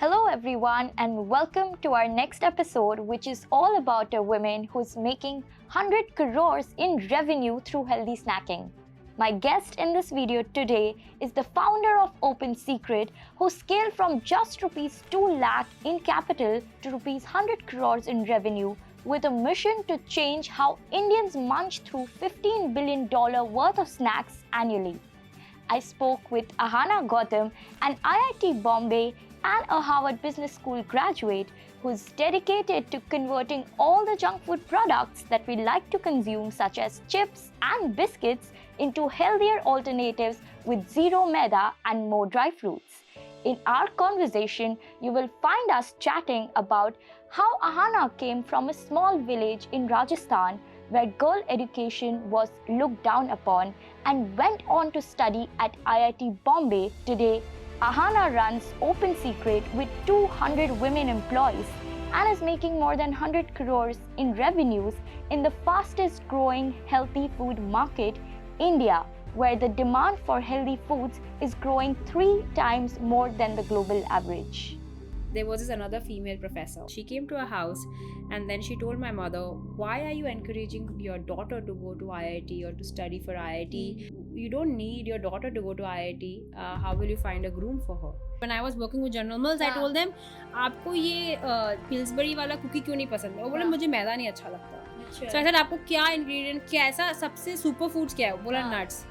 Hello, everyone, and welcome to our next episode, which is all about a woman who's making 100 crores in revenue through healthy snacking. My guest in this video today is the founder of Open Secret, who scaled from just rupees 2 lakh in capital to rupees 100 crores in revenue with a mission to change how Indians munch through $15 billion worth of snacks annually. I spoke with Ahana Gautam, an IIT Bombay and a Harvard Business School graduate who's dedicated to converting all the junk food products that we like to consume, such as chips and biscuits, into healthier alternatives with zero maida and more dry fruits. In our conversation, you will find us chatting about how Ahana came from a small village in Rajasthan where girl education was looked down upon and went on to study at IIT Bombay. Today, Ahana runs Open Secret with 200 women employees and is making more than 100 crores in revenues in the fastest growing healthy food market, India, where the demand for healthy foods is growing 3 times more than the global average. There was this another female professor. She came to our house and then she told my mother, why are you encouraging your daughter to go to IIT or to study for IIT? You don't need your daughter to go to IIT. How will you find a groom for her? When I was working with General Mills, I told them, आपको ये Pillsbury वाला cookie क्यों नहीं पसंद है? वो बोले मुझे मैदा नहीं अच्छा लगता. So I said, आपको क्या ingredient, क्या ऐसा सबसे super foods क्या है? बोला nuts.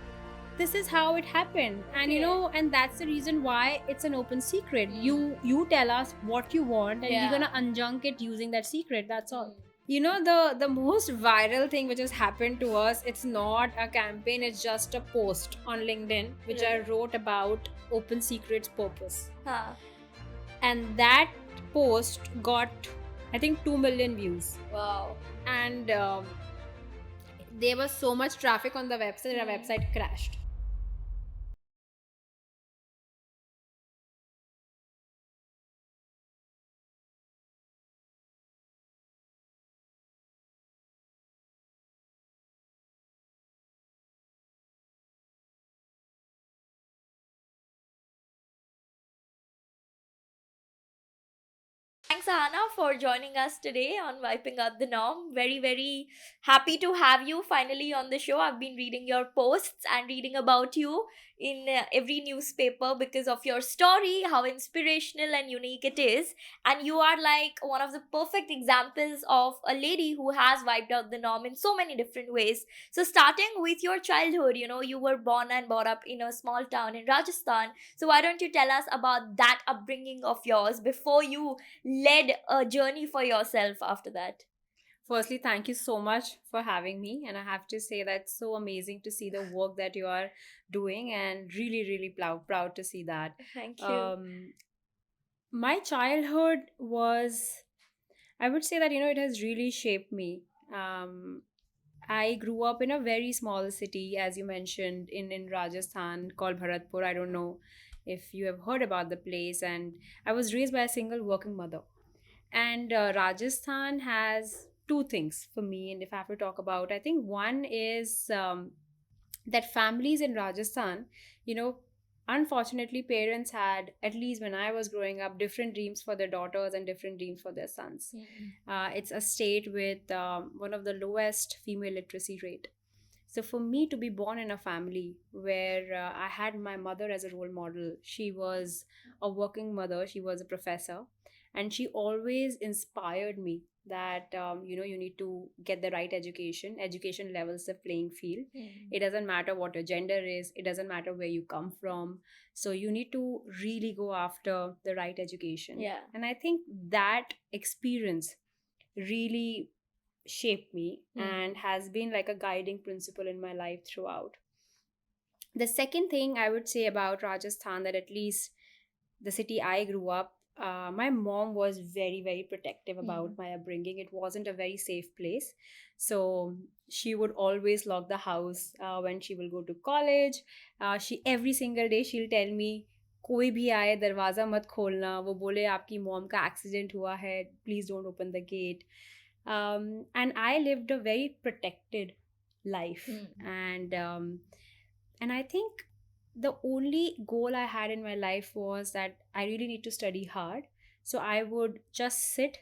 This is how it happened, and and that's the reason why it's an open secret. You tell us what you want and we're gonna unjunk it using that secret. That's all. The most viral thing which has happened to us, it's not a campaign, it's just a post on LinkedIn which I wrote about Open Secret's purpose. And that post got, I think, 2 million views. Wow. And there was so much traffic on the website, our website crashed. Thanks, Ahana, for joining us today on Wiping Out the Norm. Very, very happy to have you finally on the show. I've been reading your posts and reading about you in every newspaper because of your story, how inspirational and unique it is. And you are like one of the perfect examples of a lady who has wiped out the norm in so many different ways. So, starting with your childhood, you were born and brought up in a small town in Rajasthan. So, why don't you tell us about that upbringing of yours before you led a journey for yourself after that? Firstly, thank you so much for having me. And I have to say that's so amazing to see the work that you are doing, and really, really proud to see that. Thank you. My childhood was, I would say that, it has really shaped me. I grew up in a very small city, as you mentioned, in Rajasthan called Bharatpur. I don't know if you have heard about the place. And I was raised by a single working mother. And Rajasthan has two things for me. And if I have to talk about, I think one is that families in Rajasthan, unfortunately, parents had, at least when I was growing up, different dreams for their daughters and different dreams for their sons. It's a state with one of the lowest female literacy rate. So for me to be born in a family where I had my mother as a role model, she was a working mother, she was a professor, and she always inspired me that you need to get the right education. Education levels the playing field. It doesn't matter what your gender is, it doesn't matter where you come from, so you need to really go after the right education. And I think that experience really shaped me and has been like a guiding principle in my life throughout. The second thing I would say about Rajasthan, that at least the city I grew up, my mom was very, very protective about my upbringing. It wasn't a very safe place. So she would always lock the house when she will go to college. She every single day she'll tell me, कोई भी आए दरवाज़ा मत खोलना, वो बोले आपकी mom का एक्सीडेंट हुआ है, please don't open the gate. And I lived a very protected life. And I think the only goal I had in my life was that I really need to study hard So I would just sit,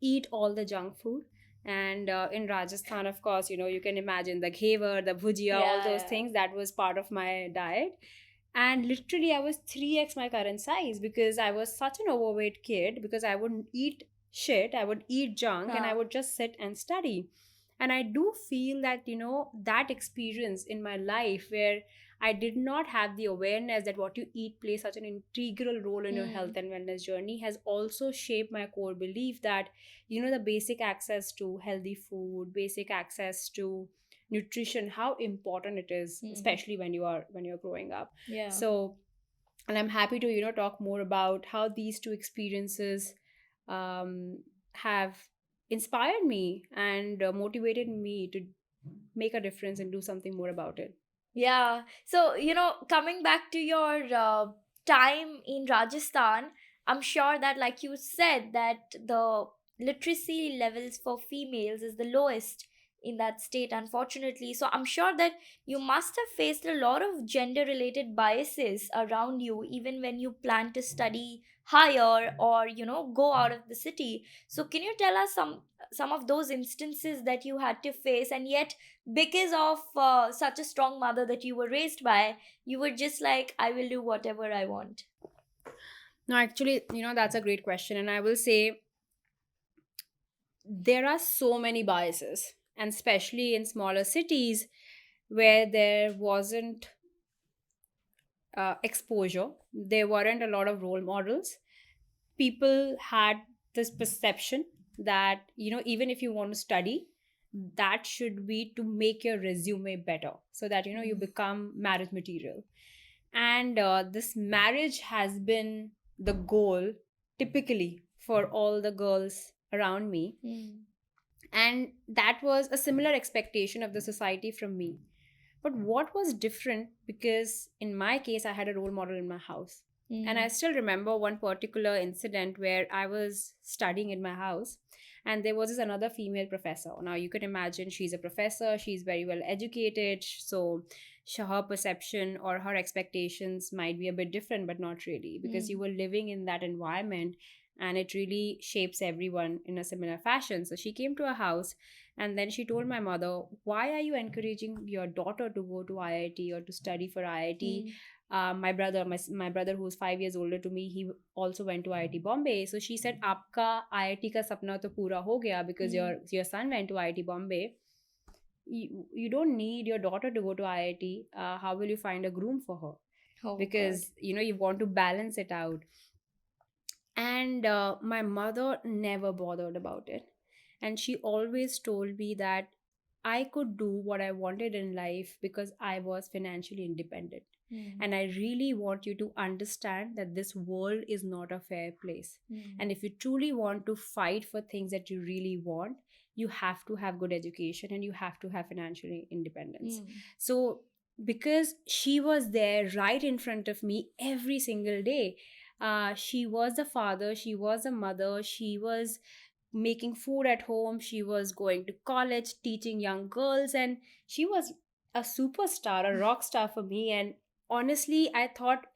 eat all the junk food. And in Rajasthan, of course, you can imagine the ghevar, the bhujia, all Yeah, those yeah. things. That was part of my diet. And literally, I was 3x my current size because I was such an overweight kid because I wouldn't eat shit, I would eat junk, and I Huh. would just sit and study. And I do feel that, that experience in my life where I did not have the awareness that what you eat plays such an integral role in your health Hmm. and wellness journey has also shaped my core belief that, the basic access to healthy food, basic access to nutrition, how important it is, Hmm. especially when you're growing up. Yeah. So, and I'm happy to, talk more about how these two experiences um, have inspired me and motivated me to make a difference and do something more about it. Yeah. So, coming back to your time in Rajasthan, I'm sure that, like you said, that the literacy levels for females is the lowest in that state, unfortunately. So, I'm sure that you must have faced a lot of gender related biases around you, even when you plan to study higher or, go out of the city. So, can you tell us some of those instances that you had to face, and yet because of such a strong mother that you were raised by, you were just like, I will do whatever I want. No, actually, that's a great question. And I will say there are so many biases, and especially in smaller cities where there wasn't exposure, there weren't a lot of role models. People had this perception that, even if you want to study, that should be to make your resume better so that, you Mm. become marriage material. And this marriage has been the goal typically for all the girls around me. Mm. And that was a similar expectation of the society from me. But what was different, because in my case, I had a role model in my house. And I Mm. still remember one particular incident where I was studying in my house, and there was this another female professor. Now, you can imagine she's a professor, she's very well educated. So, her perception or her expectations might be a bit different, but not really, because you Mm. were living in that environment and it really shapes everyone in a similar fashion. So, she came to a house and then she told my mother, why are you encouraging your daughter to go to IIT or to study for IIT? Mm. My brother, who's 5 years older to me, he also went to IIT Bombay. So she said, "Aapka IIT ka sapna to pura ho gaya because Mm. your son went to IIT Bombay. You don't need your daughter to go to IIT. How will you find a groom for her? Oh God. Because you want to balance it out." And my mother never bothered about it. And she always told me that I could do what I wanted in life because I was financially independent. Mm. And I really want you to understand that this world is not a fair place. Mm. And if you truly want to fight for things that you really want, you have to have good education and you have to have financial independence. Mm. So, because she was there right in front of me every single day, she was the father, she was a mother, she was making food at home, she was going to college, teaching young girls, and she was a superstar, a rock star for me. And honestly, I thought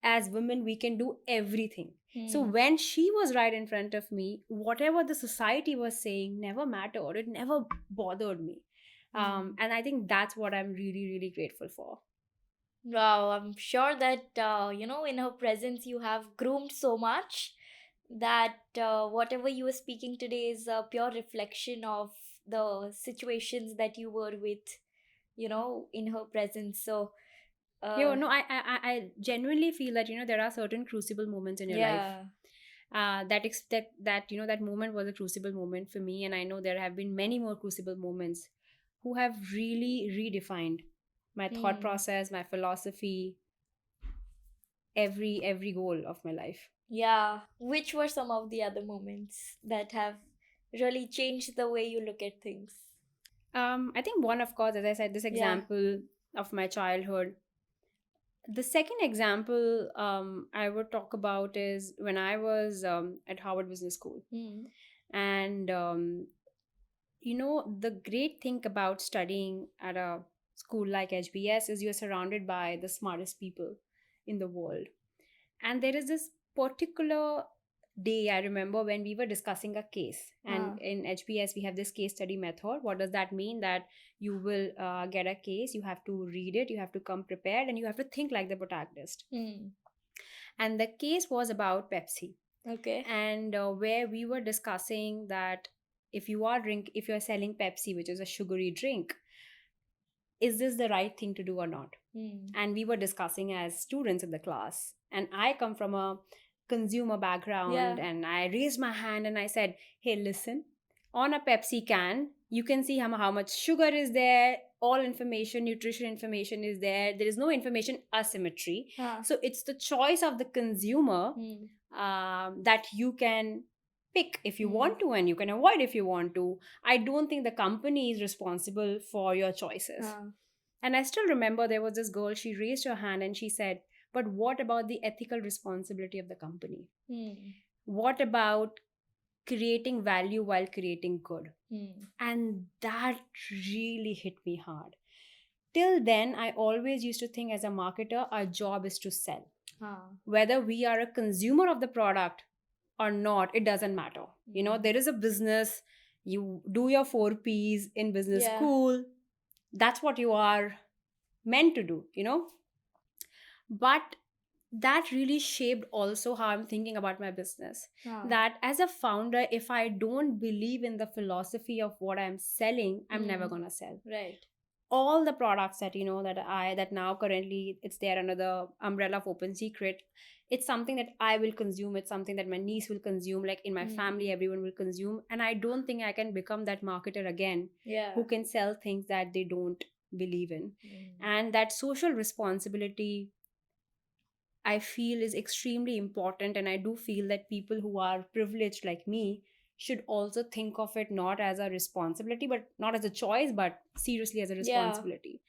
as women, we can do everything. So Mm. when she was right in front of me, whatever the society was saying never mattered, it never bothered me. Mm. And I think that's what I'm really, really grateful for. Wow, I'm sure that in her presence you have groomed so much that whatever you were speaking today is a pure reflection of the situations that you were with, in her presence. So, Yeah, uh, no, I genuinely feel that there are certain crucible moments in your life. yeah. That that moment was a crucible moment for me, and I know there have been many more crucible moments who have really redefined my thought Hmm. process, my philosophy, every goal of my life. Yeah. Which were some of the other moments that have really changed the way you look at things? I think one, of course, as I said, this Yeah. example of my childhood. The second example I would talk about is when I was at Harvard Business School. Hmm. And the great thing about studying at a school like HBS is you're surrounded by the smartest people in the world. And there is this particular day, I remember when we were discussing a case, and Huh. in HBS we have this case study method. What does that mean? That you will get a case, you have to read it, you have to come prepared, and you have to think like the protagonist. And the case was about Pepsi, Okay. and where we were discussing that if you're selling Pepsi, which is a sugary drink, is this the right thing to do or not? And we were discussing as students in the class, and I come from a consumer background. Yeah. And I raised my hand and I said, hey, listen, on a Pepsi can you can see how much sugar is there, all information, nutrition information is there, there is no information asymmetry. Huh. So it's the choice of the consumer that you can pick if you want to, and you can avoid if you want to. I don't think the company is responsible for your choices. And I still remember there was this girl, she raised her hand and she said, but what about the ethical responsibility of the company? What about creating value while creating good? And that really hit me hard. Till then, I always used to think as a marketer, our job is to sell. Whether we are a consumer of the product or not, it doesn't matter. You know, there is a business, you do your 4 Ps in business Yeah. school. That's what you are meant to do, you know. But that really shaped also how I'm thinking about my business. That as a founder, if I don't believe in the philosophy of what I'm selling, I'm never gonna sell. Right. All the products that that now currently it's there under the umbrella of Open Secret, it's something that I will consume, it's something that my niece will consume, like in my family everyone will consume. And I don't think I can become that marketer again Yeah. who can sell things that they don't believe in. And that social responsibility, I feel, is extremely important. And I do feel that people who are privileged like me should also think of it not as a responsibility, but not as a choice, but seriously as a responsibility.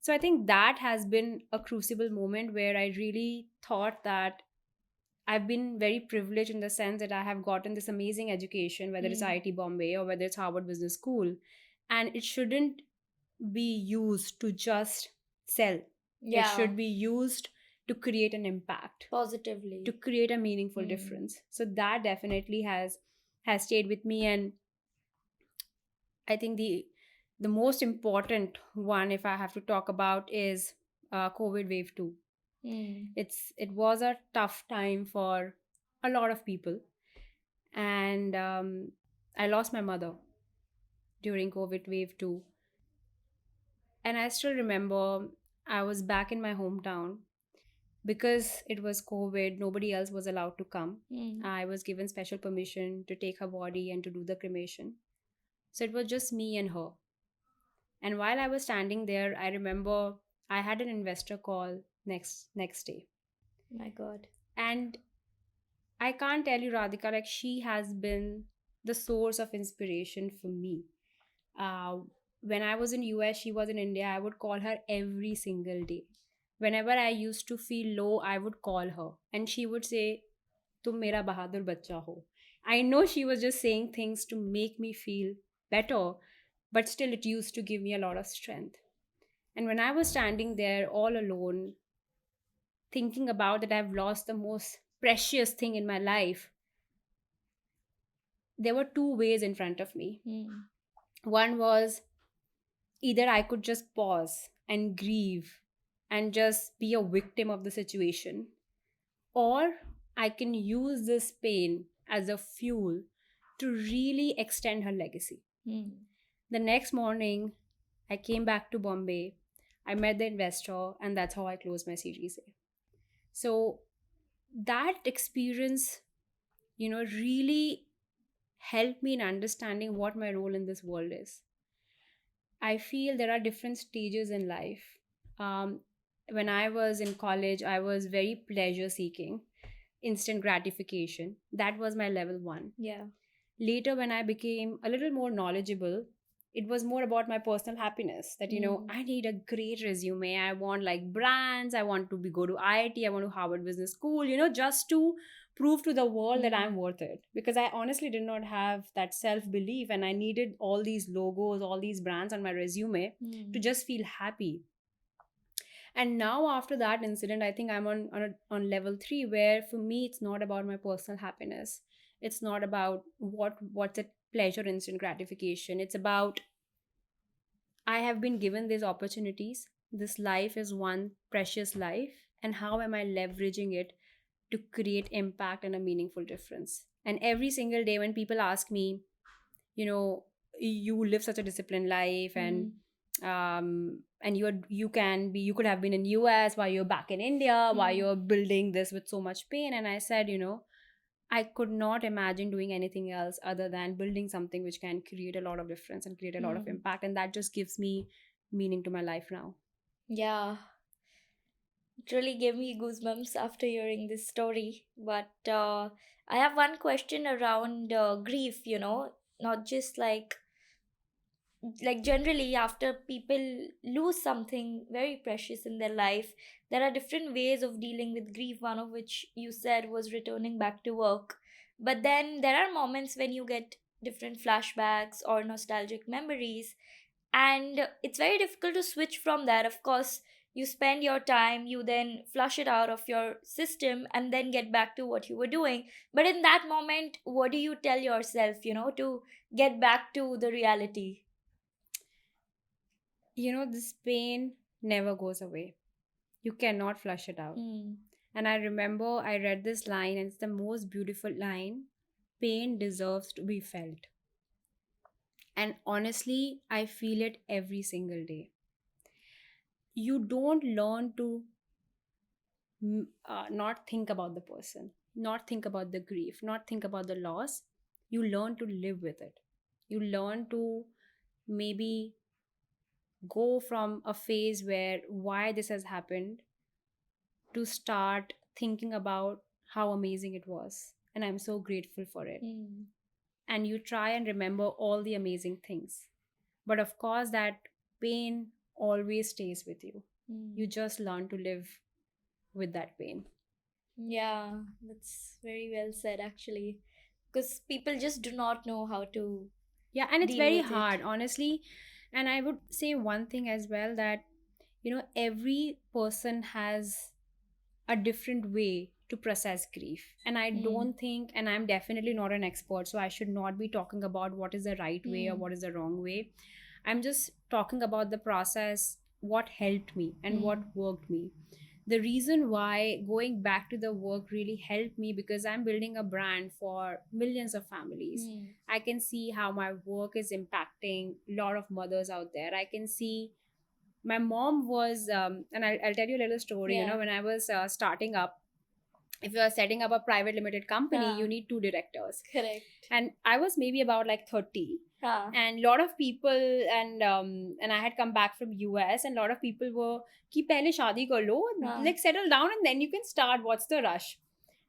So I think that has been a crucible moment where I really thought that I've been very privileged in the sense that I have gotten this amazing education, whether it's IIT Bombay or whether it's Harvard Business School. And it shouldn't be used to just sell. Yeah. It should be used to create an impact, Positively. to create a meaningful difference. So that definitely has stayed with me. And I think the most important one, if I have to talk about, is COVID wave 2. It was a tough time for a lot of people. And I lost my mother during COVID wave 2. And I still remember I was back in my hometown. Because it was COVID, nobody else was allowed to come. I was given special permission to take her body and to do the cremation. So it was just me and her. And while I was standing there, I remember I had an investor call next day. My God. And I can't tell you, Radhika, like she has been the source of inspiration for me. When I was in US, she was in India, I would call her every single day. Whenever I used to feel low, I would call her and she would say, "Tum mera bahadur bachcha ho." I know she was just saying things to make me feel better, but still it used to give me a lot of strength. And when I was standing there all alone, thinking about that I've lost the most precious thing in my life, there were two ways in front of me. One was either I could just pause and grieve and just be a victim of the situation, or I can use this pain as a fuel to really extend her legacy. The next morning, I came back to Bombay, I met the investor, and that's how I closed my Series A. So that experience, really helped me in understanding what my role in this world is. I feel there are different stages in life. When I was in college, I was very pleasure seeking, instant gratification. That was my level 1. Yeah. Later, when I became a little more knowledgeable, it was more about my personal happiness. That, I need a great resume. I want like brands. I want to go to IIT. I want to Harvard Business School, just to prove to the world that I'm worth it. Because I honestly did not have that self-belief, and I needed all these logos, all these brands on my resume to just feel happy. And now after that incident, I think I'm on level 3, where for me it's not about my personal happiness. It's not about what's a pleasure instant gratification. It's about, I have been given these opportunities. This life is one precious life, and how am I leveraging it to create impact and a meaningful difference? And every single day, when people ask me, you know, you live such a disciplined life, and you could have been in US, why you're back in India, why you're building this with so much pain. And I said, I could not imagine doing anything else other than building something which can create a lot of difference and create a lot of impact. And that just gives me meaning to my life now. Yeah, it really gave me goosebumps after hearing this story. But I have one question around grief, not just like generally after people lose something very precious in their life, there are different ways of dealing with grief, one of which you said was returning back to work. But then there are moments when you get different flashbacks or nostalgic memories, and it's very difficult to switch from that. Of course, you spend your time, you then flush it out of your system and then get back to what you were doing. But in that moment, what do you tell yourself, to get back to the reality? This pain never goes away. You cannot flush it out. And I remember I read this line, and it's the most beautiful line: pain deserves to be felt. And honestly, I feel it every single day. You don't learn to not think about the person, not think about the grief, not think about the loss. You learn to live with it. You learn to maybe go from a phase where why this has happened to start thinking about how amazing it was. And I'm so grateful for it. And you try and remember all the amazing things. But of course, that pain always stays with you. You just learn to live with that pain. Yeah, that's very well said, actually. Because people just do not know how to Yeah, and it's deal very with it. hard, honestly. And I would say one thing as well, that every person has a different way to process grief. And I don't think, and I'm definitely not an expert, so I should not be talking about what is the right way or what is the wrong way. I'm just talking about the process, what helped me and what worked me. The reason why going back to the work really helped me, because I'm building a brand for millions of families. I can see how my work is impacting a lot of mothers out there. I can see my mom was, and I'll tell you a little story. Yeah. When I was starting up, if you are setting up a private limited company, you need 2 directors. Correct. And I was maybe about like 30. And a lot of people, and I had come back from US, and a lot of people were ki pehle shaadi kar lo, like settle down and then you can start, what's the rush?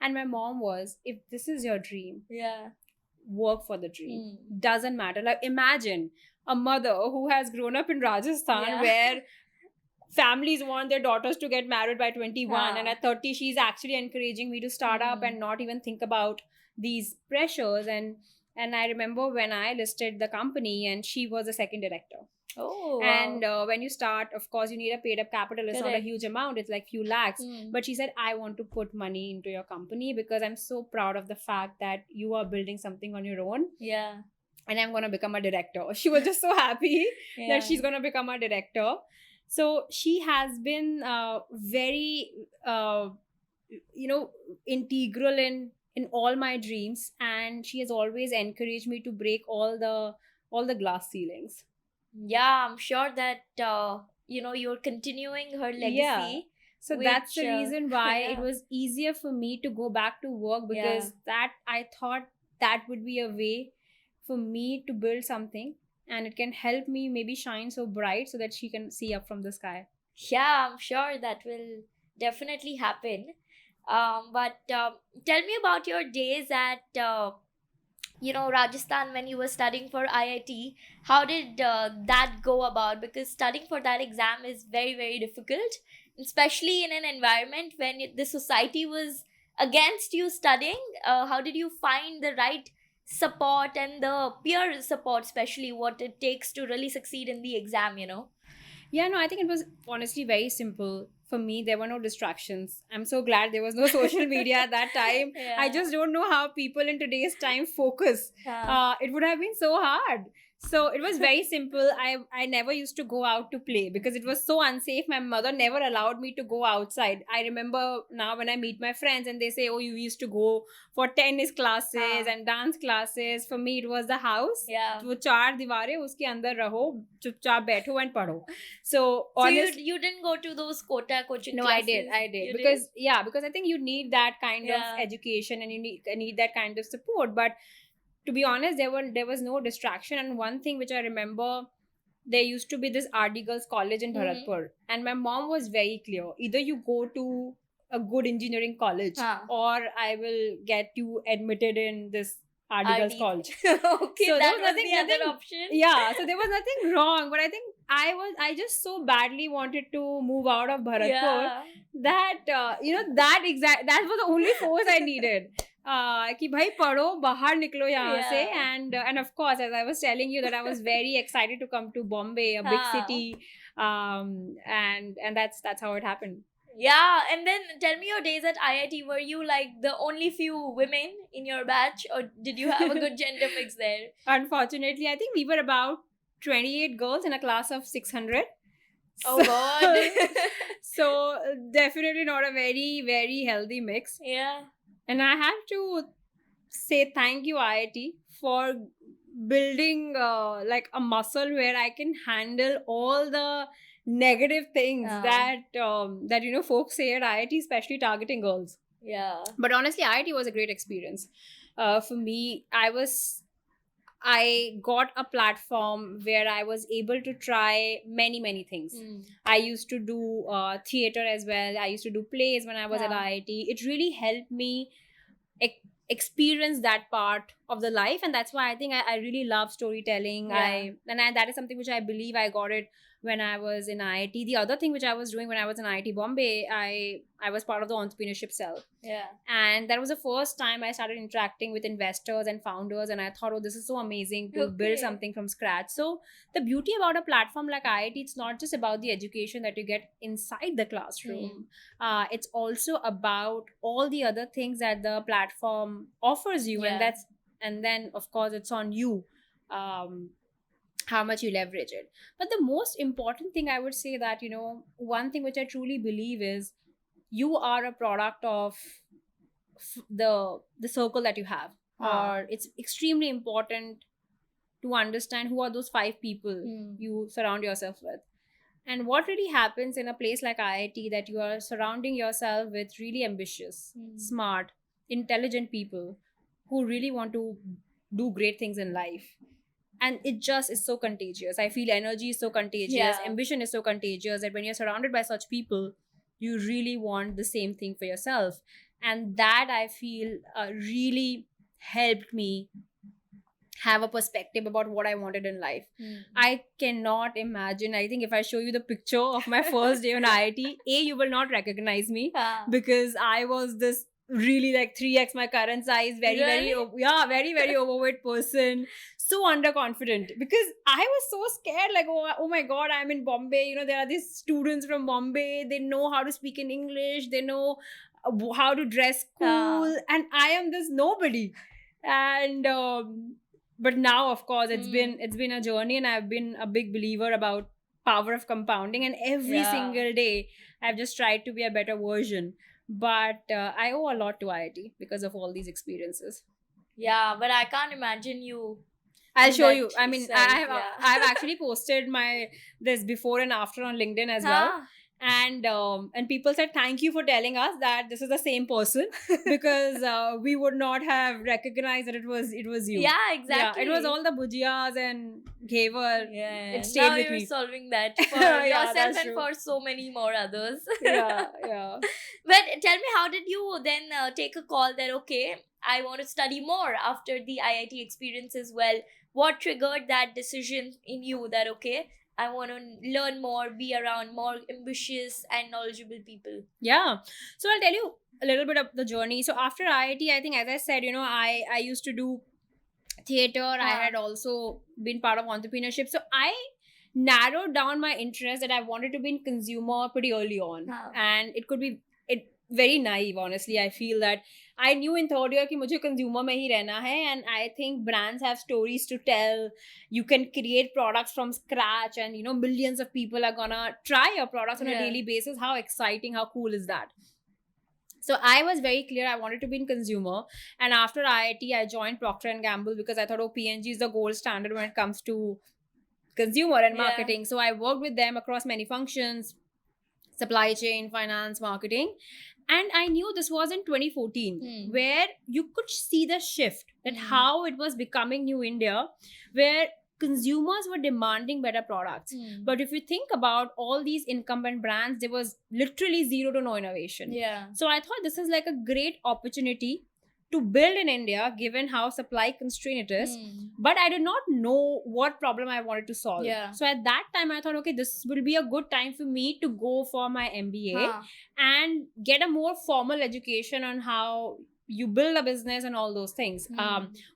And my mom was, if this is your dream, Yeah. work for the dream. Doesn't matter. Like, imagine a mother who has grown up in Rajasthan, Yeah. where families want their daughters to get married by 21, and at 30 she's actually encouraging me to start up and not even think about these pressures. And I remember when I listed the company, and she was a second director. Oh, wow. And when you start, of course, you need a paid up capital. It's not a Correct. huge amount, it's like few lakhs. But she said, I want to put money into your company because I'm so proud of the fact that you are building something on your own, Yeah. and I'm going to become a director. She was just so happy Yeah. that she's going to become a director. So she has been very integral in all my dreams, and she has always encouraged me to break all the glass ceilings. Yeah, I'm sure that you're continuing her legacy. Yeah. So that's the which, reason why it yeah. was easier for me to go back to work, because that I thought that would be a way for me to build something, and it can help me maybe shine so bright so that she can see up from the sky. Yeah, I'm sure that will definitely happen. But tell me about your days at Rajasthan when you were studying for IIT. How did that go about? Because studying for that exam is very, very difficult, especially in an environment when the society was against you studying. How did you find the right support and the peer support, especially what it takes to really succeed in the exam? Yeah, no, I think it was honestly very simple. for me, there were no distractions. I'm so glad there was no social media at that time. Yeah. I just don't know how people in today's time focus. Yeah. It would have been so hard. So it was very simple. I never used to go out to play because it was so unsafe. My mother never allowed me to go outside. I remember now when I meet my friends and they say, "Oh, you used to go for tennis classes and dance classes." For me, it was the house. Yeah. वो चार दीवारें उसके अंदर रहो चुपचाप बैठो and पढ़ो. So So honestly, you didn't go to those quota coaching no, classes? I did You because because I think you need that kind Yeah. of education and you need that kind of support. But to be honest, there was no distraction. And one thing which I remember, there used to be this RD Girls College in Mhm. Bharatpur, and my mom was very clear: either you go to a good engineering college, or I will get you admitted in this RD Girls RD. College. Okay, So there that was was the other nothing- option. Yeah, so there was nothing wrong, but I think I just so badly wanted to move out of Bharatpur Yeah. that that was the only force I needed. कि भाई पढ़ो बाहर निकलो यहाँ से. And of course, as I was telling you, that I was very excited to come to Bombay, a big हाँ. city, and that's how it happened. Yeah, and then tell me your days at IIT. Were you like the only few women in your batch, or did you have a good gender mix there? Unfortunately, I think we were about 28 girls in a class of 600. Oh God. So definitely not a very, very healthy mix. Yeah. And I have to say thank you, IIT, for building like a muscle where I can handle all the negative things that folks say at IIT, especially targeting girls. Yeah. But honestly, IIT was a great experience. For me, I got a platform where I was able to try many things. I used to do theater as well. I used to do plays when I was at Yeah. IIT. It really helped me experience that part of the life, and that's why I think I really love storytelling. Yeah. That is something which I believe I got it when I was in IIT. The other thing which I was doing when I was in IIT Bombay, I was part of the entrepreneurship cell, Yeah. and that was the first time I started interacting with investors and founders, and I thought, oh, this is so amazing to build Okay. something from scratch. So the beauty about a platform like IIT, it's not just about the education that you get inside the classroom. It's also about all the other things that the platform offers you, Yeah. and then of course it's on you how much you leverage it. But the most important thing I would say that, one thing which I truly believe is you are a product of the circle that you have. Or it's extremely important to understand who are those 5 people you surround yourself with. And what really happens in a place like IIT, that you are surrounding yourself with really ambitious, smart, intelligent people who really want to do great things in life. And it just is so contagious. I feel energy is so contagious, Yeah. ambition is so contagious, that when you're surrounded by such people, you really want the same thing for yourself. And that, I feel, really helped me have a perspective about what I wanted in life. I cannot imagine. I think if I show you the picture of my first day on IIT, you will not recognize me, Yeah. because I was this really like 3x my current size, very very overweight person, so underconfident, because I was so scared, like, oh my god, I'm in Bombay, there are these students from Bombay, they know how to speak in English, they know how to dress cool, and I am this nobody. And but now, of course, it's been a journey, and I've been a big believer about power of compounding, and every single day I've just tried to be a better version. But I owe a lot to IIT because of all these experiences. Yeah, but I can't imagine you. I'll in show that you. I mean, self, I've actually posted this before and after on LinkedIn as well. And people said thank you for telling us that this is the same person, because we would not have recognized that it was you. Yeah, exactly. Yeah, it was all the bujiyas and ghevar. Yeah. It stayed now with you're me. solving that for Yeah, yourself that's and true. for so many more others. Yeah. But tell me, how did you then take a call that, okay, I want to study more after the IIT experience as well? What triggered that decision in you that, okay, I want to learn more, be around more ambitious and knowledgeable people? Yeah. So I'll tell you a little bit of the journey. So after IIT, I think, as I said, I used to do theater. I had also been part of entrepreneurship. So I narrowed down my interest that I wanted to be in consumer pretty early on. And it could be very naive, honestly. I feel that I knew in third year कि मुझे consumer में ही रहना है, and I think brands have stories to tell. You can create products from scratch, and millions of people are gonna try your products on a daily basis. How exciting, how cool is that? So I was very clear I wanted to be in consumer, and after IIT I joined Procter and Gamble because I thought, oh, P&G is the gold standard when it comes to consumer and marketing. So I worked with them across many functions, supply chain, finance, marketing. And I knew this was in 2014, where you could see the shift, that how it was becoming New India, where consumers were demanding better products. But if you think about all these incumbent brands, there was literally zero to no innovation. So I thought this is like a great opportunity to build in India, given how supply constrained it is. But I did not know what problem I wanted to solve. So at that time, I thought, okay, this will be a good time for me to go for my MBA and get a more formal education on how you build a business and all those things.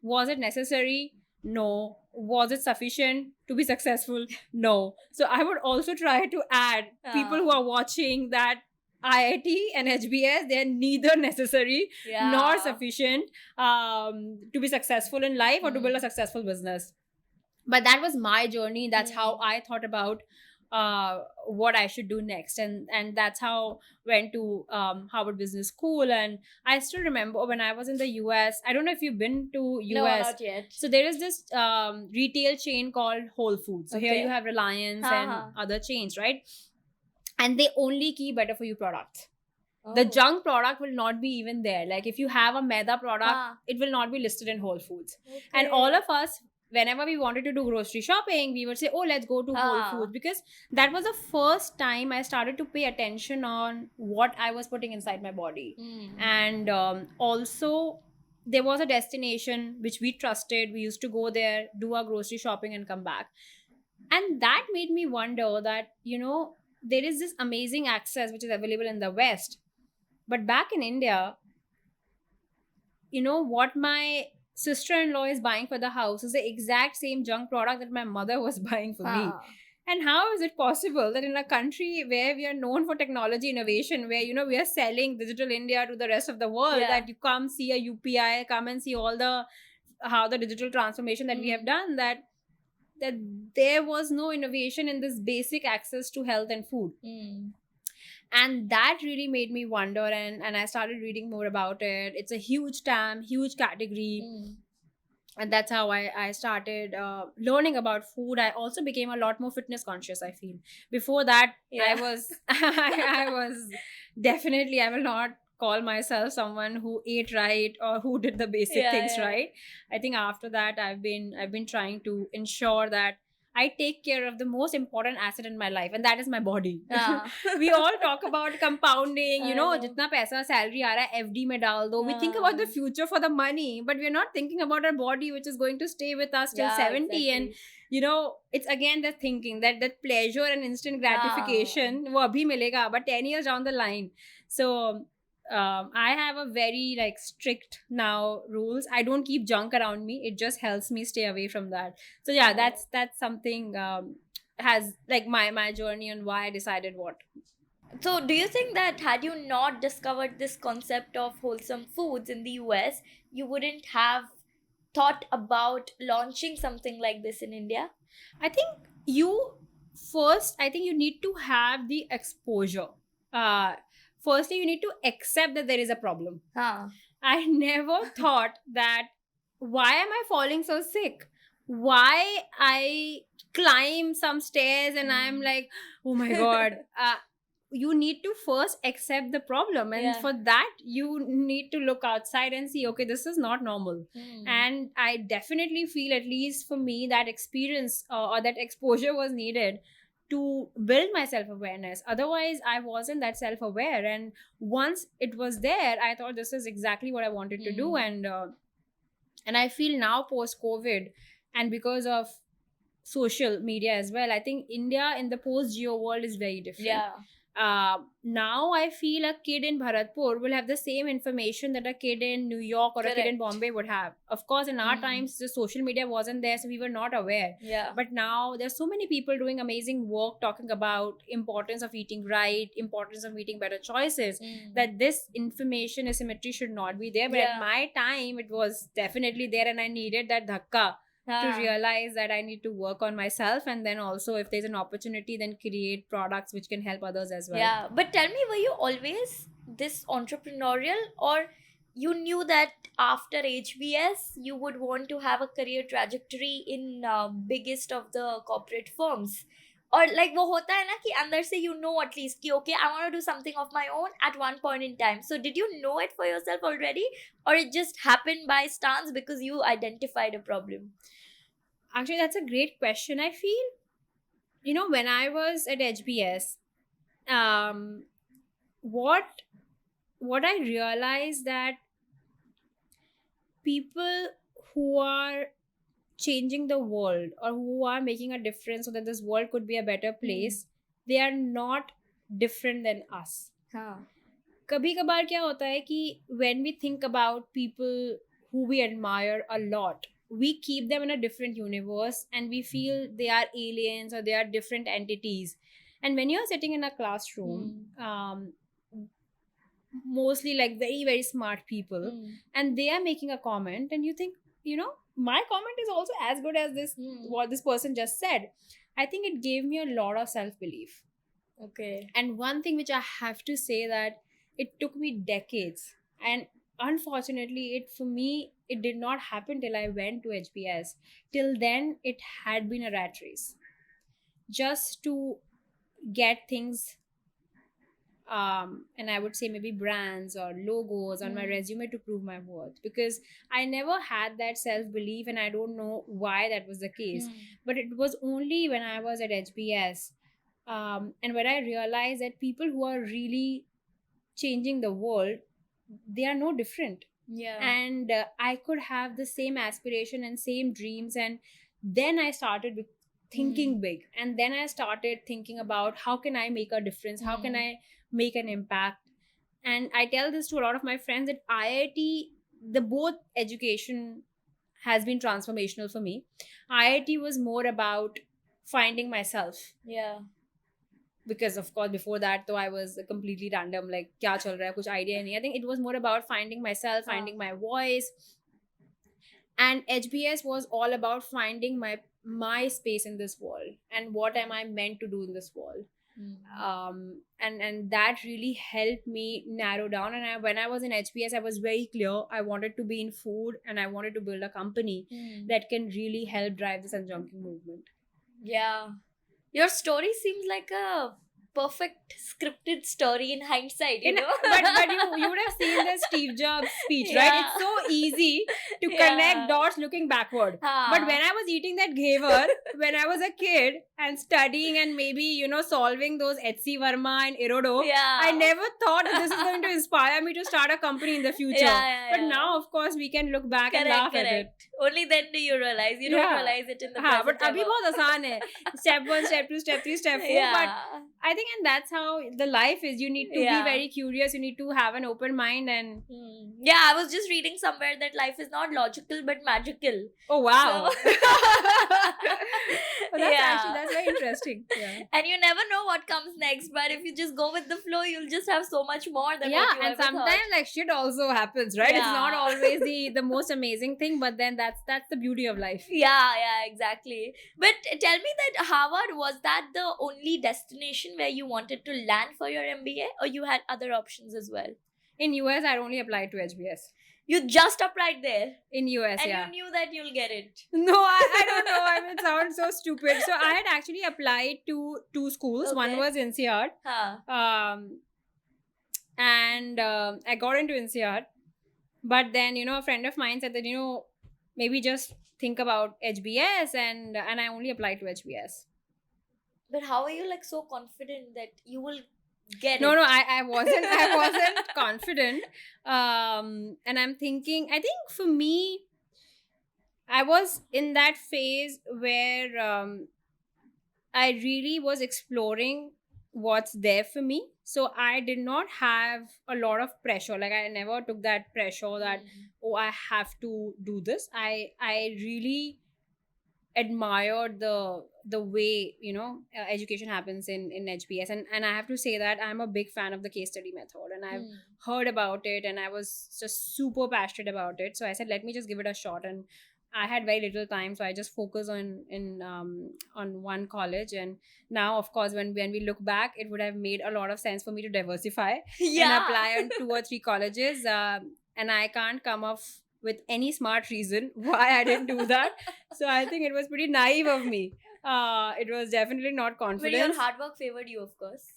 Was it necessary? No. Was it sufficient to be successful? No. So I would also try to add people who are watching that IIT and HBS, they're neither necessary nor sufficient to be successful in life or to build a successful business. But that was my journey. That's how I thought about what I should do next, and that's how went to Harvard Business School. And I still remember when I was in the US. I don't know if you've been to US. No, not yet. So there is this retail chain called Whole Foods. So here you have Reliance and other chains, right? And they only keep better for you products. The junk product will not be even there. Like if you have a maida product, it will not be listed in Whole Foods. And all of us, whenever we wanted to do grocery shopping, we would say, oh, let's go to Whole Foods, because that was the first time I started to pay attention on what I was putting inside my body. And also there was a destination which we trusted. We used to go there, do our grocery shopping and come back. And that made me wonder that, there is this amazing access which is available in the West. But back in India, what my sister-in-law is buying for the house is the exact same junk product that my mother was buying for me. And how is it possible that in a country where we are known for technology innovation, where, we are selling Digital India to the rest of the world, that you come see a UPI, come and see all how the digital transformation that we have done, that there was no innovation in this basic access to health and food. And that really made me wonder, and I started reading more about it. It's a huge TAM, huge category. And that's how I started learning about food. I also became a lot more fitness conscious, I feel. Before that, I was I was definitely, I will not call myself someone who ate right or who did the basic things right. I think after that I've been trying to ensure that I take care of the most important asset in my life, and that is my body. We all talk about compounding, jitna paisa salary aa raha hai FD mein dal do. We think about the future for the money, but we're not thinking about our body, which is going to stay with us till 70. And it's again the thinking that pleasure and instant gratification wo abhi milega, but 10 years down the line. So I have a very strict now rules. I don't keep junk around me. It just helps me stay away from that. So yeah, that's something has my journey on why I decided what. So do you think that had you not discovered this concept of wholesome foods in the US, you wouldn't have thought about launching something like this in India? I think you need to have the exposure. Firstly, you need to accept that there is a problem. I never thought that, why am I falling so sick? Why I climb some stairs and I'm like, oh my God. You need to first accept the problem. And for that, you need to look outside and see, okay, this is not normal. And I definitely feel, at least for me, that experience or that exposure was needed to build my self-awareness. Otherwise, I wasn't that self-aware. And once it was there, I thought this is exactly what I wanted to do. And I feel now post-COVID, and because of social media as well, I think India in the post-Geo world is very different. Now I feel a kid in Bharatpur will have the same information that a kid in New York or a kid in Correct. Bombay would have. Of course, in our Mm. times, the social media wasn't there, so we were not aware. Yeah. But now there's so many people doing amazing work talking about importance of eating right, importance of making better choices, Mm. that this information asymmetry should not be there. But Yeah. at my time, it was definitely there, and I needed that dhakka to Ah. realize that I need to work on myself, and then also if there's an opportunity, then create products which can help others as well. Yeah, but tell me, were you always this entrepreneurial, or you knew that after HBS you would want to have a career trajectory in biggest of the corporate firms? Or like वो होता है ना कि अंदर से you know at least कि okay, I want to do something of my own at one point in time. So did you know it for yourself already, or it just happened by stance because you identified a problem? Actually, that's a great question. I feel, when I was at HBS, what I realized that people who are changing the world or who are making a difference so that this world could be a better place, they are not different than us. हाँ. कभी कभार क्या होता है कि when we think about people who we admire a lot, we keep them in a different universe and we feel they are aliens or they are different entities. And when you're sitting in a classroom, mostly like very, very smart people, and they are making a comment, and you think, my comment is also as good as this, what this person just said. I think it gave me a lot of self-belief. Okay. And one thing which I have to say that it took me decades, and unfortunately it did not happen till I went to HBS. Till then it had been a rat race just to get things, and I would say maybe brands or logos on my resume to prove my worth, because I never had that self-belief, and I don't know why that was the case. But it was only when I was at HBS, and when I realized that people who are really changing the world, they are no different. Yeah. And I could have the same aspiration and same dreams, and then I started with thinking big, and then I started thinking about how can I make a difference, how can I make an impact. And I tell this to a lot of my friends that IIT, the both education has been transformational for me. IIT was more about finding myself, Yeah. because of course before that though I was completely random, like kya chal raha hai, kuch idea nahi. I think it was more about finding myself, finding my voice. And HBS was all about finding my space in this world and what am I meant to do in this world. And that really helped me narrow down. And when I was in HBS, I was very clear I wanted to be in food, and I wanted to build a company that can really help drive the Sanjunking movement. Yeah. Your story seems like a perfect scripted story in hindsight, you know. but you would have seen the Steve Jobs speech, right? Yeah. It's so easy to Yeah. connect dots looking backward. But when I was eating that ghavar, when I was a kid and studying and maybe, solving those Etsy Verma and Irodo, Yeah. I never thought that this is going to inspire me to start a company in the future. Yeah. But now, of course, we can look back and laugh at it. Only then do you realize. You don't Yeah. realize it in the हाँ, present but अभी ever. बहुत आसान है. Step 1, step 2, step 3, step 4. Yeah. But I think, and that's how the life is. You need to Yeah. be very curious. You need to have an open mind. And Yeah, I was just reading somewhere that life is not logical but magical. oh wow, So- Well, that's Yeah. actually that's very interesting. Yeah, And you never know what comes next, but if you just go with the flow, you'll just have so much more than yeah, what you and ever sometimes thought. like shit also happens, right? It's not Yeah. always the most amazing thing, but then that's the beauty of life. Yeah, exactly. But tell me that Harvard, was that the only destination where you wanted to land for your MBA, or you had other options as well? In US, I only applied to HBS. You just applied there, In US, and yeah. you knew that you'll get it. No, I don't know. I mean, it sounds so stupid. So I had actually applied to 2 schools. One Okay. was INSEAD. Huh. And I got into INSEAD. But then, a friend of mine said that, maybe just think about HBS, and I only applied to HBS. But how are you like so confident that you will get No, it? I wasn't confident. And I'm thinking, I think for me, I was in that phase where I really was exploring what's there for me. So I did not have a lot of pressure. Like, I never took that pressure that, oh, I have to do this. I really admired the way, education happens in HBS. And I have to say that I'm a big fan of the case study method, and I've heard about it, and I was just super passionate about it. So I said, let me just give it a shot. And I had very little time, so I just focused on one college. And now, of course, when we look back, it would have made a lot of sense for me to diversify and apply on 2 or 3 colleges. And I can't come up with any smart reason why I didn't do that. So I think it was pretty naive of me. It was definitely not But your confidence. hard work favored you, of course.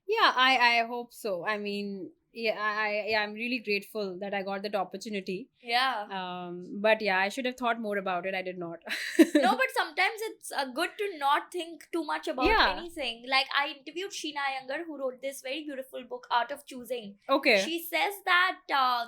Yeah, I hope so. I mean, I'm really grateful that I got that opportunity. Yeah. But yeah, I should have thought more about it. I did not. No, but sometimes it's good to not think too much about Yeah. anything. Like, I interviewed Sheena Iyengar, who wrote this very beautiful book, Art of Choosing. Okay. She says that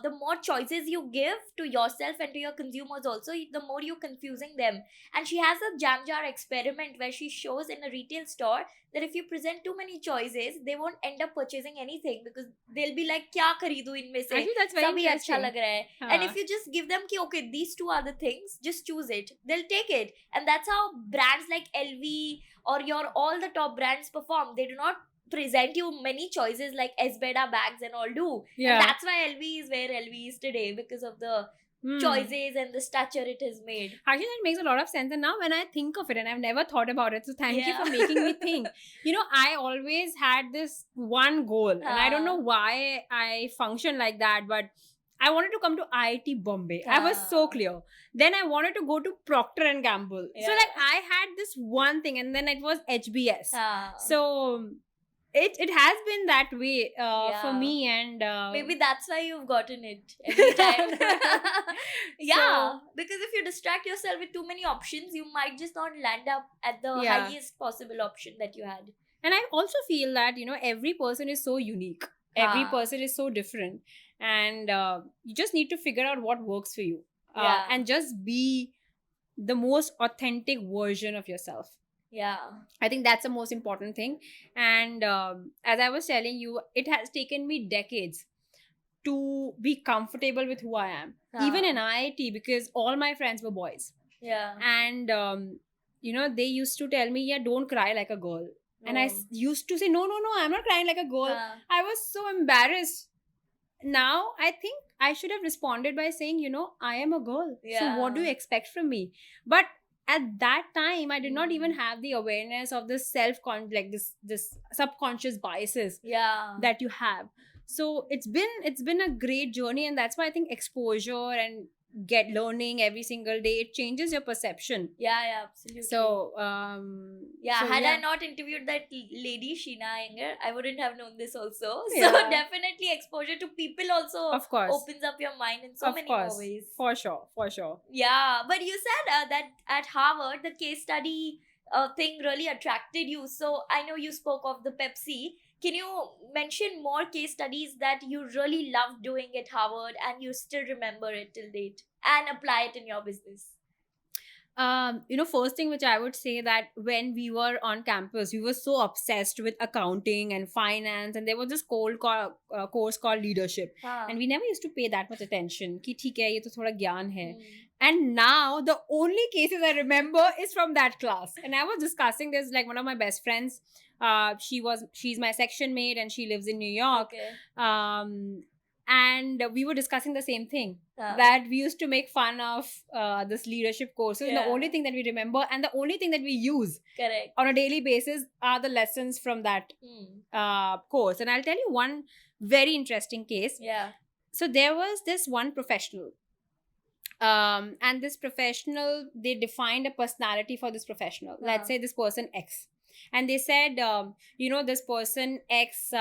the more choices you give to yourself and to your consumers also, the more you're confusing them. And she has a jam jar experiment where she shows in a retail store that if you present too many choices, they won't end up purchasing anything, because they'll be like, kya खरीदूं इनमें से, Actually, that's very सभी अच्छा interesting. लग रहा है. And if you just give them ki, okay, these 2 are the things, just choose it, they'll take it. And that's how brands like LV or your all the top brands perform. They do not present you many choices like Esbeda bags and all do. Yeah. And that's why LV is where LV is today, because of the choices and the stature it has made. Actually, that makes a lot of sense. And now when I think of it, and I've never thought about it, so thank you Yeah. for making me think. I always had this one goal, and I don't know why I function like that, but I wanted to come to IIT Bombay. I was so clear. Then I wanted to go to Procter and Gamble. So Yeah. like I had this one thing, and then it was HBS. So it has been that way for Yeah. me, and Maybe that's why you've gotten it every time. Yeah, because if you distract yourself with too many options, you might just not land up at the Yeah. highest possible option that you had. And I also feel that every person is so unique. Every Ah. person is so different, and you just need to figure out what works for you. Yeah. And just be the most authentic version of yourself. Yeah. I think that's the most important thing. And as I was telling you, it has taken me decades to be comfortable with who I am. Ah. Even in IIT, because all my friends were boys. Yeah. And, they used to tell me, yeah, don't cry like a girl. And I used to say, no, I'm not crying like a girl. I was so embarrassed. Now, I think I should have responded by saying, I am a girl. So what do you expect from me? But at that time, I did not even have the awareness of this this subconscious biases Yeah. that you have. So it's been a great journey, and that's why I think exposure and get learning every single day, it changes your perception. Yeah, absolutely. So had I not interviewed that lady Sheena Iyengar, I wouldn't have known this also. So Yeah. definitely exposure to people also Of course. opens up your mind in so Of many course. more ways. For sure. Yeah, but you said that at Harvard, the case study thing really attracted you. So I know you spoke of the Pepsi. Can you mention more case studies that you really loved doing at Harvard and you still remember it till date and apply it in your business? First thing which I would say, that when we were on campus, we were so obsessed with accounting and finance, and there was this course called leadership, and we never used to pay that much attention. Ki theek hai, ye to thoda gyan hai. And now the only cases I remember is from that class. And I was discussing this, like, one of my best friends. She's my section mate, and she lives in New York. Okay. And we were discussing the same thing, that we used to make fun of this leadership courses. Yeah. The only thing that we remember, and the only thing that we use Correct. on a daily basis, are the lessons from that course. And I'll tell you one very interesting case. Yeah. So there was this one professional, and this professional, they defined a personality for this professional. Let's say this person X. And they said, this person X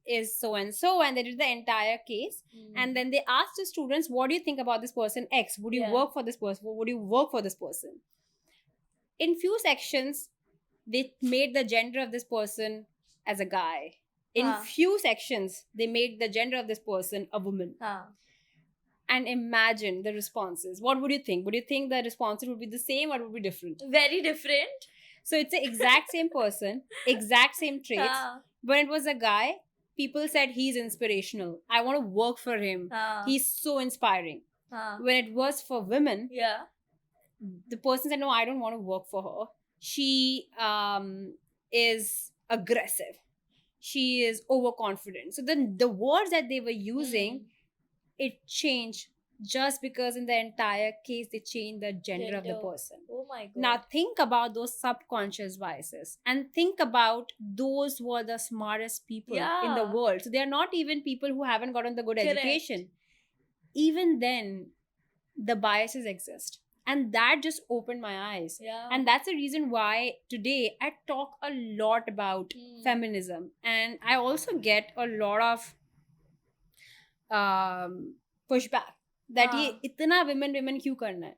is so and so, and they did the entire case. And then they asked the students, what do you think about this person X? Would you work for this person? Would you work for this person? In few sections, they made the gender of this person as a guy. In few sections, they made the gender of this person a woman. And imagine the responses. What would you think? Would you think the responses would be the same or would be different? Very different. So it's the exact same person, exact same traits. Ah, When it was a guy, people said he's inspirational. I want to work for him. ah, He's so inspiring. ah. When it was for women, Yeah. the person said, no, I don't want to work for her. She is aggressive. She is overconfident. So then the words that they were using, it changed just because in the entire case they changed the gender of the Gender. person. Oh my god. Now think about those subconscious biases and think about those who are the smartest people in the Yeah. world. So they are not even people who haven't gotten the good Correct. education. Even then, the biases exist. And that just opened my eyes. Yeah. And that's the reason why today I talk a lot about feminism. And I also get a lot of pushback that ये इतना women क्यों करना है?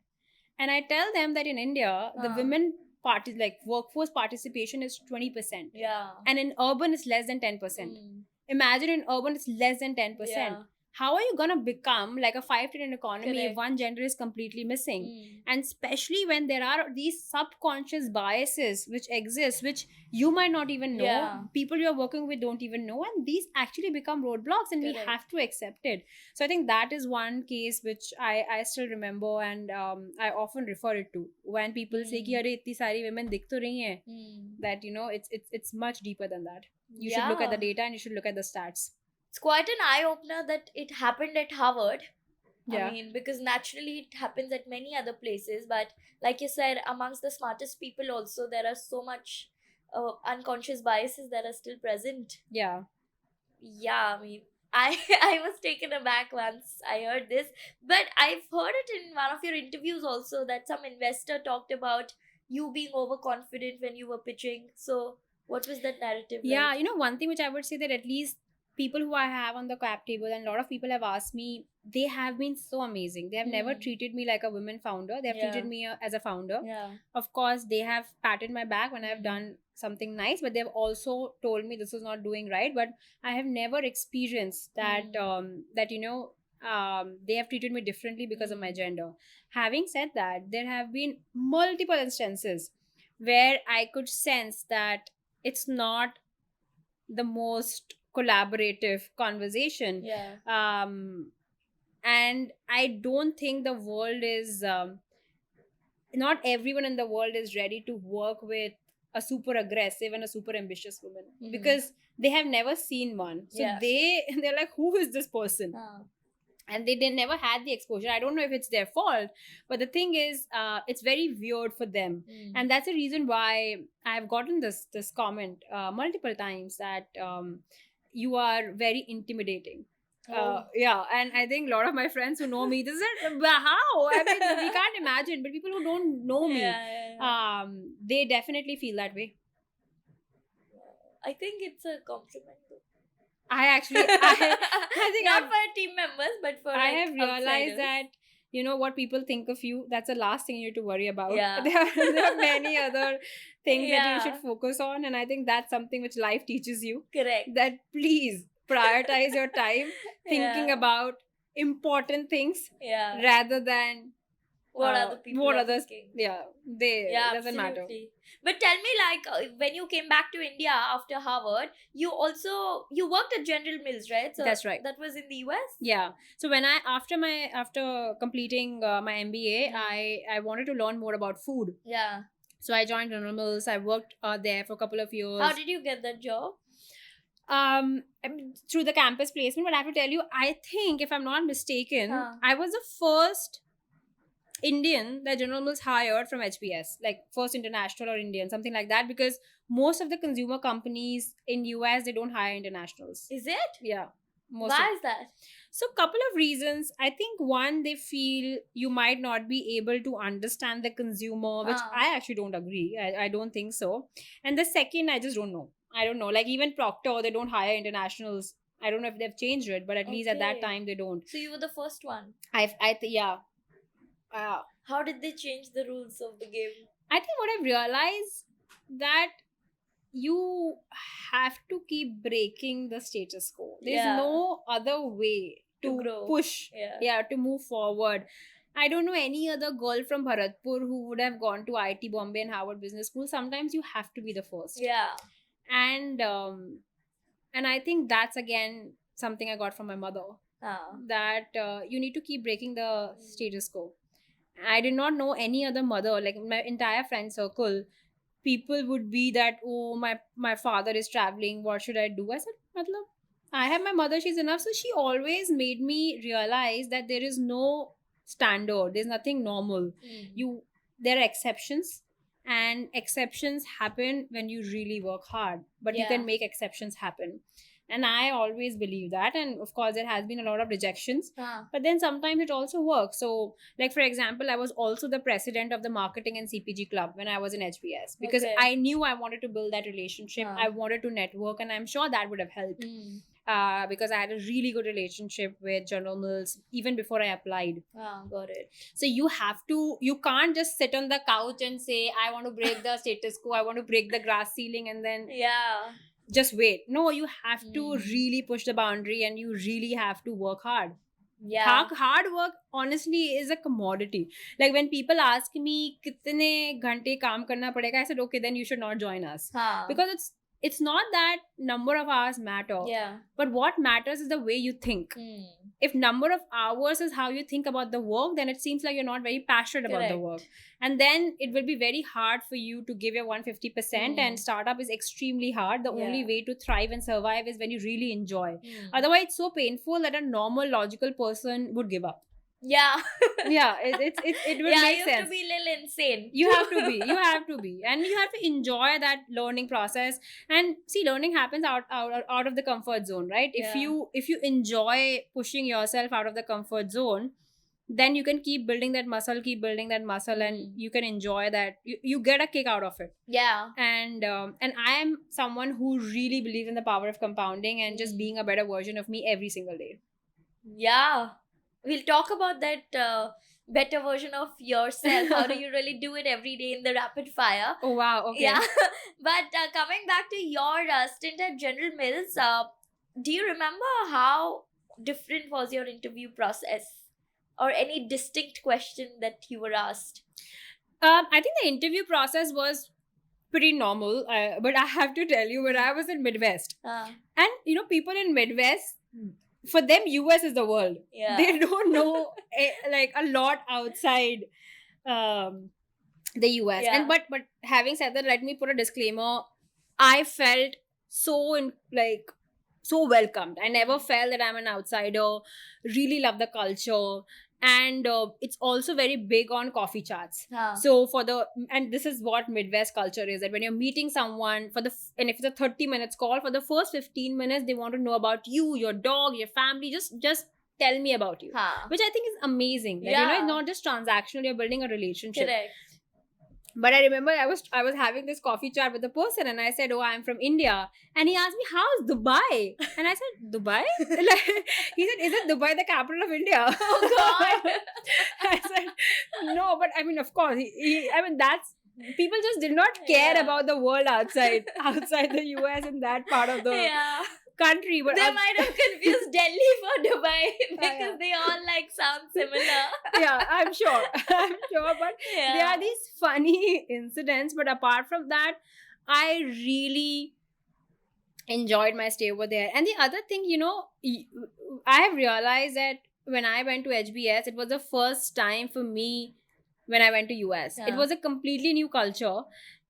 And I tell them that in India, the women party like workforce participation is 20%. Yeah. And in urban it's less than 10%. Imagine in urban it's less than 10%. Yeah. How are you gonna become like a 5 trillion economy if Correct. one gender is completely missing? And especially when there are these subconscious biases which exist, which you might not even know, Yeah. people you're working with don't even know, and these actually become roadblocks, and we Correct. have to accept it. So I think that is one case which I still remember, and I often refer it to when people say कि अरे इतनी सारी women दिख तो रही हैं, that you know it's much deeper than that. You should look at the data and you should look at the stats. It's quite an eye-opener that it happened at Harvard. Yeah. I mean, because naturally it happens at many other places, but like you said, amongst the smartest people also, there are so much unconscious biases that are still present. Yeah. Yeah, I mean, I was taken aback once I heard this, but I've heard it in one of your interviews also that some investor talked about you being overconfident when you were pitching. So, what was that narrative Yeah, like? you know, one thing which I would say that at least people who I have on the cap table, and a lot of people have asked me, they have been so amazing. They have never treated me like a women founder. They have treated me as a founder. Yeah. Of course, they have patted my back when I have done something nice, but they've also told me this is not doing right. But I have never experienced that that you know they have treated me differently because of my gender. Having said that, there have been multiple instances where I could sense that it's not the most collaborative conversation. Yeah. And I don't think the world is not everyone in the world is ready to work with a super aggressive and a super ambitious woman because they have never seen one. So Yeah. they're like, who is this person? And they never had the exposure. I don't know if it's their fault, but the thing is, it's very weird for them. And that's the reason why I've gotten this comment multiple times that you are very intimidating. Yeah, and I think a lot of my friends who know me, this is how I mean we can't imagine, but people who don't know me, they definitely feel that way. I think it's a compliment. I actually, I think not for team members, but for I like, have realized outsiders. that you know what people think of you. That's the last thing you need to worry about. Yeah. There are many other things that you Yeah. should focus on, and I think that's something which life teaches you. Correct. That please prioritize your time thinking Yeah. about important things Yeah. rather than What other people what are others. thinking. Yeah, they Yeah, doesn't matter. absolutely. But tell me, like, when you came back to India after Harvard, you worked at General Mills, right? So That's right. That was in the US. Yeah. So when I after completing my MBA, I wanted to learn more about food. Yeah. So I joined General Mills. I worked there for a couple of years. How did you get that job? Through the campus placement. But I have to tell you, I think if I'm not mistaken, I was the first Indian that General Mills hired from HBS, like first international or Indian, something like that, because most of the consumer companies in US, they don't hire internationals. Is it? Yeah. Why is that? So couple of reasons. I think one, they feel you might not be able to understand the consumer, which I actually don't agree. I don't think so. And the second, I just don't know. I don't know. Like even Procter, they don't hire internationals. I don't know if they've changed it, but at least at that Okay. time they don't. So you were the first one. Yeah. How did they change the rules of the game? I think what I've realized that you have to keep breaking the status quo. There's Yeah. no other way To to grow. push, Yeah. to move forward. I don't know any other girl from Bharatpur who would have gone to IIT Bombay and Harvard Business School. Sometimes you have to be the first. Yeah. And I think that's again something I got from my mother, that you need to keep breaking the status quo. I did not know any other mother, like in my entire friend circle, people would be that, oh, my father is traveling, what should I do? I said, matlab, I have my mother, she's enough. So she always made me realize that there is no standard, there's nothing normal. There are exceptions, and exceptions happen when you really work hard, but you Yeah. can make exceptions happen. And I always believe that. And of course, there has been a lot of rejections, but then sometimes it also works. So, like for example, I was also the president of the marketing and CPG club when I was in HBS, because Okay. I knew I wanted to build that relationship. I wanted to network, and I'm sure that would have helped. Because I had a really good relationship with General Mills even before I applied. Got it. So you can't just sit on the couch and say, I want to break the status quo, I want to break the glass ceiling, and then Yeah. just wait. No, you have to really push the boundary, and you really have to work hard. Yeah. Hard work honestly is a commodity. Like when people ask me kitne ghante kaam karna padega, I said, okay, then you should not join us. Because it's not that number of hours matter, Yeah. but what matters is the way you think. If number of hours is how you think about the work, then it seems like you're not very passionate about the Correct. work, and then it will be very hard for you to give your 150%. And startup is extremely hard. The only Yeah. way to thrive and survive is when you really enjoy. Otherwise, it's so painful that a normal logical person would give up. Yeah. Yeah, it will Yeah, make you have sense. to be a little insane. You have to be, and you have to enjoy that learning process. And see, learning happens out of the comfort zone, right? Yeah. If you enjoy pushing yourself out of the comfort zone, then you can keep building that muscle, and you can enjoy that. You get a kick out of it. Yeah. And I am someone who really believes in the power of compounding and just being a better version of me every single day. Yeah. We'll talk about that better version of yourself. How do you really do it every day in the rapid fire? Oh wow, okay. Yeah. But coming back to your stint at General Mills, do you remember how different was your interview process, or any distinct question that you were asked? I think the interview process was pretty normal, but I have to tell you, when I was in Midwest, and people in Midwest, for them US is the world. Yeah. They don't know like a lot outside the US. Yeah. And but having said that, let me put a disclaimer. I felt so welcomed. I never felt that I'm an outsider. Really love the culture. And it's also very big on coffee chats. So and this is what Midwest culture is, that when you're meeting someone and if it's a 30 minutes call, for the first 15 minutes they want to know about you, your dog, your family. Just tell me about you, which I think is amazing. That, Yeah. it's not just transactional, you're building a relationship. Correct. But I remember I was having this coffee chat with a person, and I said, oh, I'm from India. And he asked me, how's Dubai? And I said, Dubai? He said, isn't Dubai the capital of India? Oh God. I said, no, but I mean, of course, that's, people just did not care Yeah. about the world outside the US and that part of the Yeah. country. But They might have confused Delhi for Dubai because yeah. they all sound similar. yeah, I'm sure. But Yeah. there are these funny incidents. But apart from that, I really enjoyed my stay over there. And the other thing, I have realized that when I went to HBS, it was the first time for me when I went to US. Yeah. It was a completely new culture.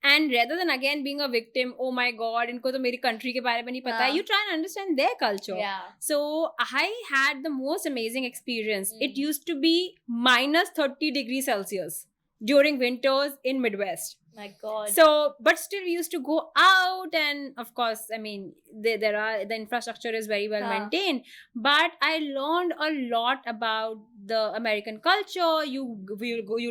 And rather than again being a victim, oh my God, इनको तो मेरी country के बारे में नहीं पता है, you try and understand their culture. Yeah. So I had the most amazing experience. It used to be minus 30 degrees Celsius during winters in Midwest. My God. So, but still we used to go out, and of course, I mean, the infrastructure is very well maintained. But I learned a lot about the American culture. You'll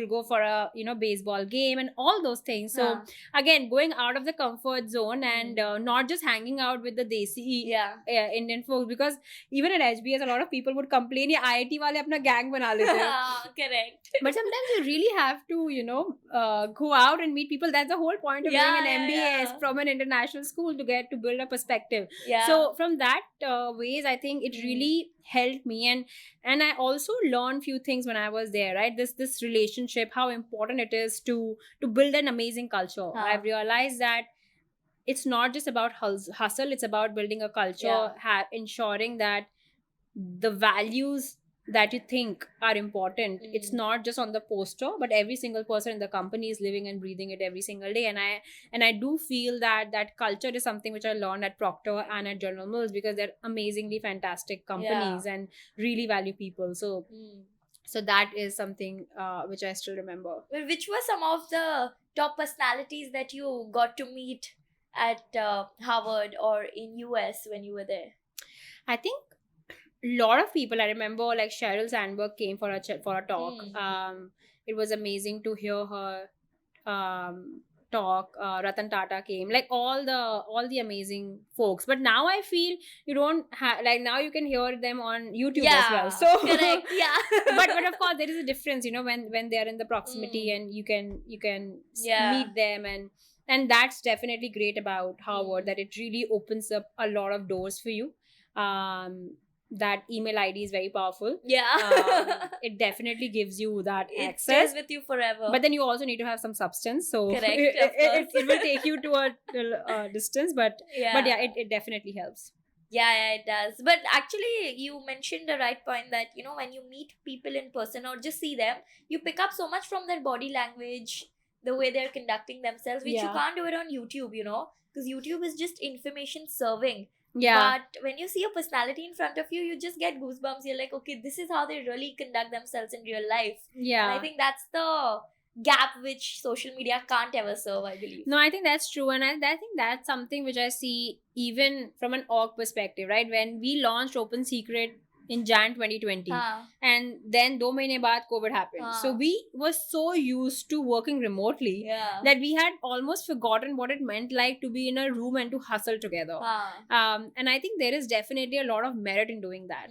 go for a baseball game and all those things. So again, going out of the comfort zone and not just hanging out with the desi Indian folks, because even at HBS, a lot of people would complain, "ये IIT वाले अपना gang बना लेते हैं." Correct. But sometimes you really have to, go out and meet people. That's the whole point of doing an MBA is from an international school to build a perspective. Yeah. So from that ways, I think it really helped me, and I also learned few things when I was there, right? This relationship, how important it is to build an amazing culture. I've realized that it's not just about hustle, it's about building a culture, ensuring that the values that you think are important, it's not just on the poster, but every single person in the company is living and breathing it every single day. And I do feel that culture is something which I learned at Procter and at General Mills, because they're amazingly fantastic companies and really value people. So so that is something which I still remember. Well, which were some of the top personalities that you got to meet at Harvard or in US when you were there? I think a lot of people. I remember like Sheryl Sandberg came for a talk. It was amazing to hear her talk. Ratan Tata came, like all the amazing folks. But now I feel you don't have, like, now you can hear them on YouTube as well. So correct. Yeah. but of course there is a difference, when they are in the proximity and you can meet them, and that's definitely great about Harvard, that it really opens up a lot of doors for you. That email ID is very powerful. It definitely gives you that It access stays with you forever. but then you also need to have some substance, so Correct, it will take you to a distance, but yeah, it definitely helps. Yeah, it does. But actually, you mentioned the right point that, when you meet people in person or just see them, you pick up so much from their body language, the way they're conducting themselves, which you can't do it on YouTube, because YouTube is just information serving. But when you see a personality in front of you, you just get goosebumps. You're like, okay, this is how they really conduct themselves in real life. And I think that's the gap which social media can't ever serve, I believe. No, I think that's true, and I think that's something which I see even from an org perspective, right? When we launched Open Secret in Jan 2020, and then 2 months baad COVID happened. So we were so used to working remotely that we had almost forgotten what it meant like to be in a room and to hustle together. And I think there is definitely a lot of merit in doing that.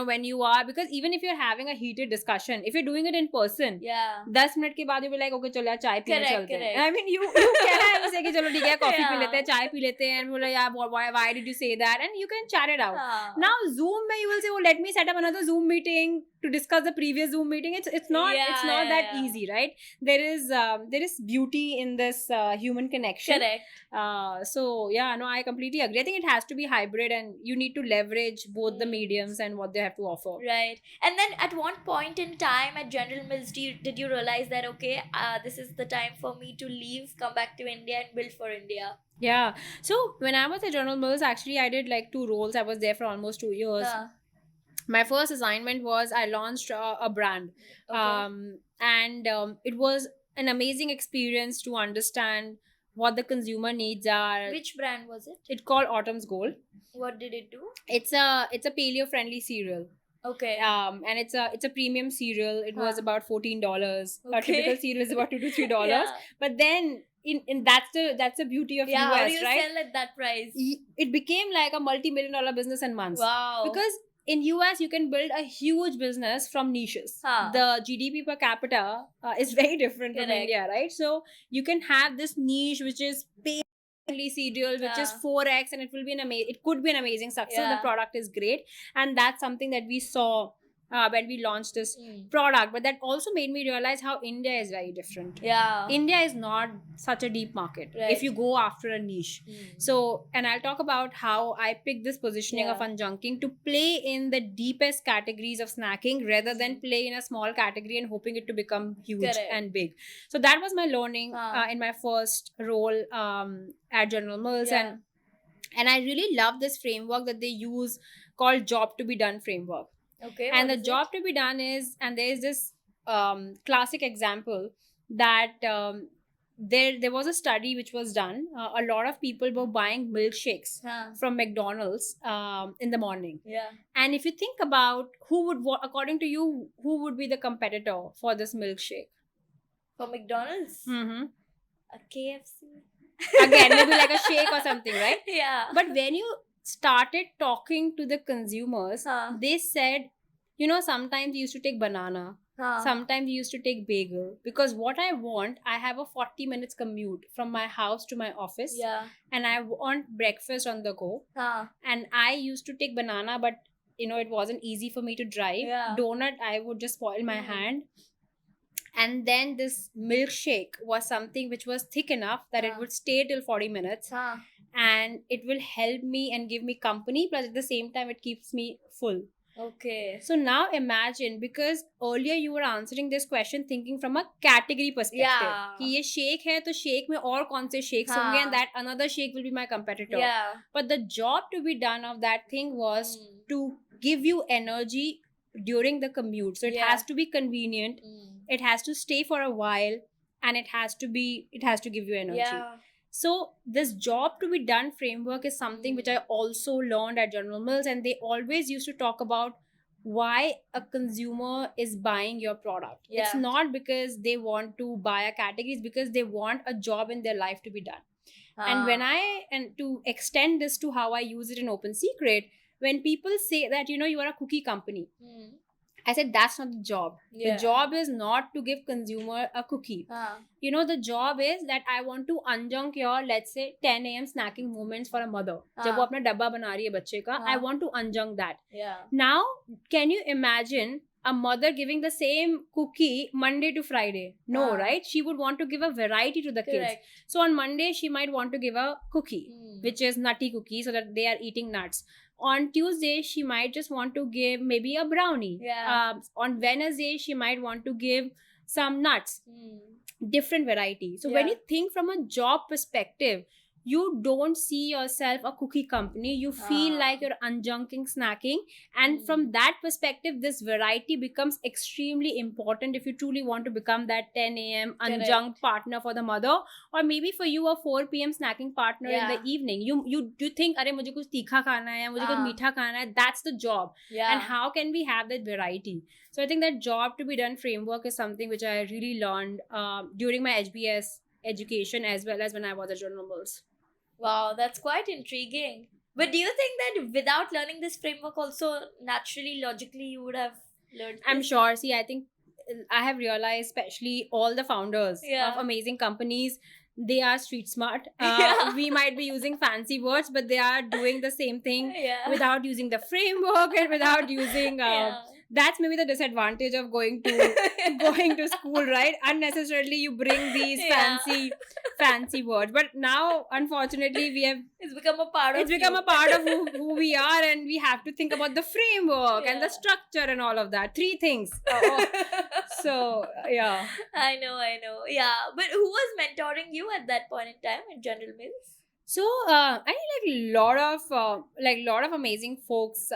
When you are, because even if you're having a heated discussion, if you're doing it in person, 10 minutes ke baad you'll be like, okay, chalo yaar chai peene chalte hain. I mean, you can say ki chalo theek hai, coffee pee lete hain, chai pee lete hain, and bola yaar, why did you say that, and you can chat it out. Now Zoom mein you will say, oh, let me set up another Zoom meeting to discuss the previous Zoom meeting. It's not that easy, right? There is beauty in this human connection. Correct. So yeah, no, I completely agree. I think it has to be hybrid, and you need to leverage both the mediums and what they have to offer. Right. And then at one point in time at General Mills, did you realize that, okay, this is the time for me to leave, come back to India and build for India? Yeah. So when I was at General Mills, actually I did like 2 roles. I was there for almost 2 years. My first assignment was I launched a brand. And it was an amazing experience to understand what the consumer needs are. Which brand was it? It's called Autumn's Gold. What did it do? It's a paleo friendly cereal. Okay. And it's a premium cereal. It was about $14. A typical cereal is about $2 to $3. But then in that's the beauty of US, how do you right? sell at that price? It became like a multi-million-dollar business in months. Wow. Because in US you can build a huge business from niches. The GDP per capita is very different from India, right? So you can have this niche which is cereal, which is 4x, and it could be an amazing success. The product is great, and that's something that we saw when we launched this product. But that also made me realize how India is very different. India is not such a deep market if you go after a niche. So, and I'll talk about how I picked this positioning of unjunking to play in the deepest categories of snacking rather than play in a small category and hoping it to become huge and big. So that was my learning in my first role at General Mills. And I really love this framework that they use called Job to be Done framework. Okay. And the job to be done is, and there is this classic example that there was a study which was done. A lot of people were buying milkshakes from McDonald's in the morning. And if you think about according to you, who would be the competitor for this milkshake? For McDonald's? A KFC? Again, maybe like a shake or something, right? Yeah. But when you started talking to the consumers, they said, sometimes we used to take banana, Sometimes we used to take bagel, because what I want, I have a 40 minutes commute from my house to my office, Yeah. and I want breakfast on the go. And I used to take banana, but it wasn't easy for me to drive. Yeah. Donut, I would just spoil my hand. And then this milkshake was something which was thick enough that it would stay till 40 minutes, and it will help me and give me company, plus at the same time it keeps me full. Okay. So now imagine, because earlier you were answering this question thinking from a category perspective. Yeah. कि ये shake है तो shake में और कौन से shakes हाँ. होंगे, and that another shake will be my competitor. Yeah. But the job to be done of that thing was to give you energy during the commute. So it Yeah. has to be convenient, it has to stay for a while, and it has to give you energy. Yeah. So this job to be done framework is something which I also learned at General Mills, and they always used to talk about why a consumer is buying your product. Yeah. It's not because they want to buy a category, it's because they want a job in their life to be done. And to extend this to how I use it in Open Secret, when people say that you are a cookie company, I said that's not the job. Yeah. The job is not to give consumer a cookie. The job is that I want to unjunk your, let's say, 10 a.m. snacking moments for a mother. जब वो अपना डब्बा बना रही है बच्चे का, I want to unjunk that. Yeah. Now, can you imagine a mother giving the same cookie Monday to Friday? No, right? She would want to give a variety to the kids. So on Monday, she might want to give a cookie, which is nutty cookie, so that they are eating nuts. On Tuesday, she might just want to give maybe a brownie. Yeah. On Wednesday, she might want to give some nuts. Different variety. So when Yeah. you think from a job perspective, you don't see yourself a cookie company. You feel like you're unjunking snacking. And from that perspective, this variety becomes extremely important if you truly want to become that 10 a.m. unjunked partner for the mother. Or maybe for you, a 4 p.m. snacking partner in the evening. You think, अरे मुझे कुछ तीखा खाना है, मुझे कुछ मीठा खाना है. That's the job. Yeah. And how can we have that variety? So I think that job to be done framework is something which I really learned during my HBS education, as well as when I was at General Mills. Wow, that's quite intriguing. But do you think that without learning this framework also, naturally, logically, you would have learned I'm this? sure. See, I think I have realized, especially all the founders Yeah. of amazing companies, they are street smart. Yeah. We might be using fancy words, but they are doing the same thing Yeah. without using the framework and without using... Yeah. That's maybe the disadvantage of going to school, right? Unnecessarily you bring these Yeah. fancy words. But now, unfortunately, It's become a part of it's become you. a part of who we are, and we have to think about the framework and the Yeah. structure and all of that. 3 things. So, yeah. I know. Yeah. But who was mentoring you at that point in time at General Mills? So, I think lot of amazing folks.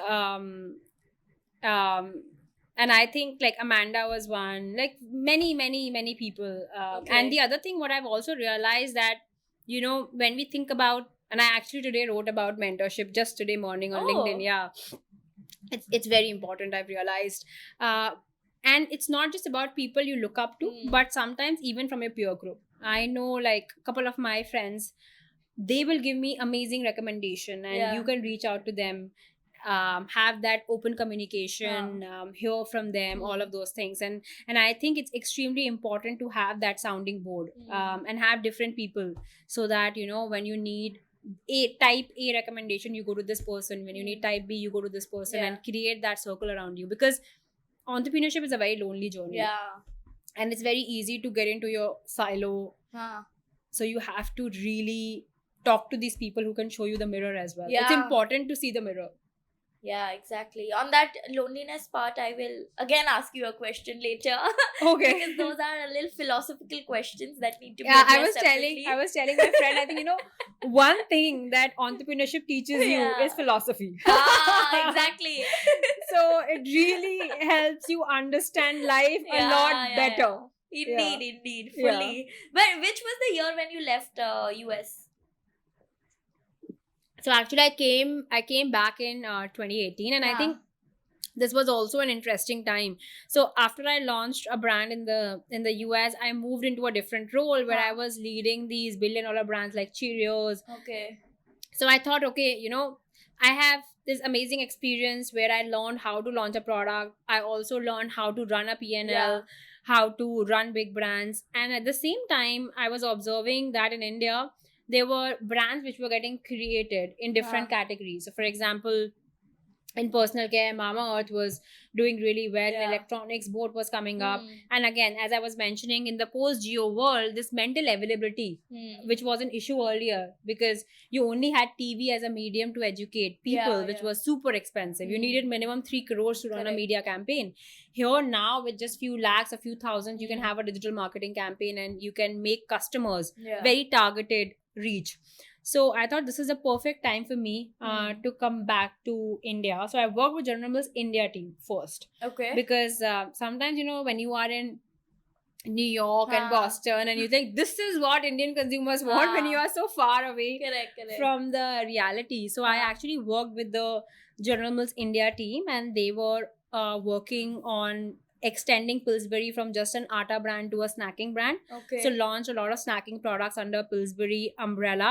And I think like Amanda was one, like many people. Okay. And the other thing, what I've also realized that, when we think about, and I actually today wrote about mentorship just today morning on Oh. LinkedIn. Yeah. It's very important, I've realized. And it's not just about people you look up to, but sometimes even from your peer group. I know like a couple of my friends, they will give me amazing recommendation, and Yeah. you can reach out to them, have that open communication, hear from them, all of those things. And I think it's extremely important to have that sounding board, and have different people, so that when you need type A recommendation, you go to this person. When you need type B, you go to this person. Yeah. And create that circle around you, because entrepreneurship is a very lonely journey. Yeah. And it's very easy to get into your silo. Huh. So you have to really talk to these people who can show you the mirror as well. It's Yeah. important to see the mirror. Yeah, exactly. On that loneliness part, I will again ask you a question later. Okay. Because those are a little philosophical questions that need to be Yeah, addressed separately. I was telling my friend, I think one thing that entrepreneurship teaches you Yeah. is philosophy. Exactly. So it really helps you understand life a lot better. Indeed, Yeah. fully. But which was the year when you left US? So actually, I came back in 2018, and I think this was also an interesting time. So after I launched a brand in the US, I moved into a different role where I was leading these $1 billion brands like Cheerios. Okay. So I thought, okay, I have this amazing experience where I learned how to launch a product. I also learned how to run a P&L, Yeah. how to run big brands. And at the same time, I was observing that in India, there were brands which were getting created in different categories. So, for example, in personal care, Mama Earth was doing really well. In Yeah. electronics, Boat was coming up. And again, as I was mentioning, in the post-Geo world, this mental availability, which was an issue earlier because you only had TV as a medium to educate people, Yeah, which yeah. was super expensive. You needed minimum 3 crores to run a Correct. media campaign. Here now, with just few lakhs, a few thousand, you can Mm. have a digital marketing campaign and you can make customers Yeah. very targeted reach. So I thought this is a perfect time for me to come back to India. So I worked with General Mills India team first Okay. because sometimes, you know, when you are in New York and Huh. Boston and you think this is what Indian consumers want when Huh. you are so far away Correct. from the reality. So I Huh. actually worked with the General Mills India team and they were working on extending Pillsbury from just an atta brand to a snacking brand. Okay. So launched a lot of snacking products under Pillsbury umbrella.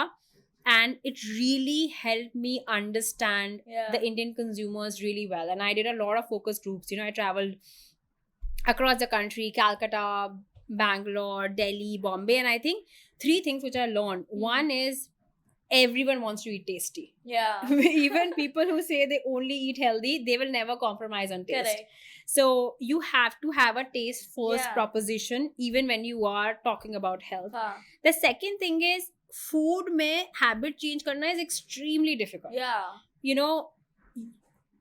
And it really helped me understand Yeah. the Indian consumers really well. And I did a lot of focus groups. You know, I traveled across the country, Calcutta, Bangalore, Delhi, Bombay. And I think 3 things which I learned. One is everyone wants to eat tasty. Yeah. Even people who say they only eat healthy, they will never compromise on taste. Correct. So you have to have a taste first Yeah. proposition even when you are talking about health. Huh. The second thing is food mein habit change karna is extremely difficult. Yeah. You know,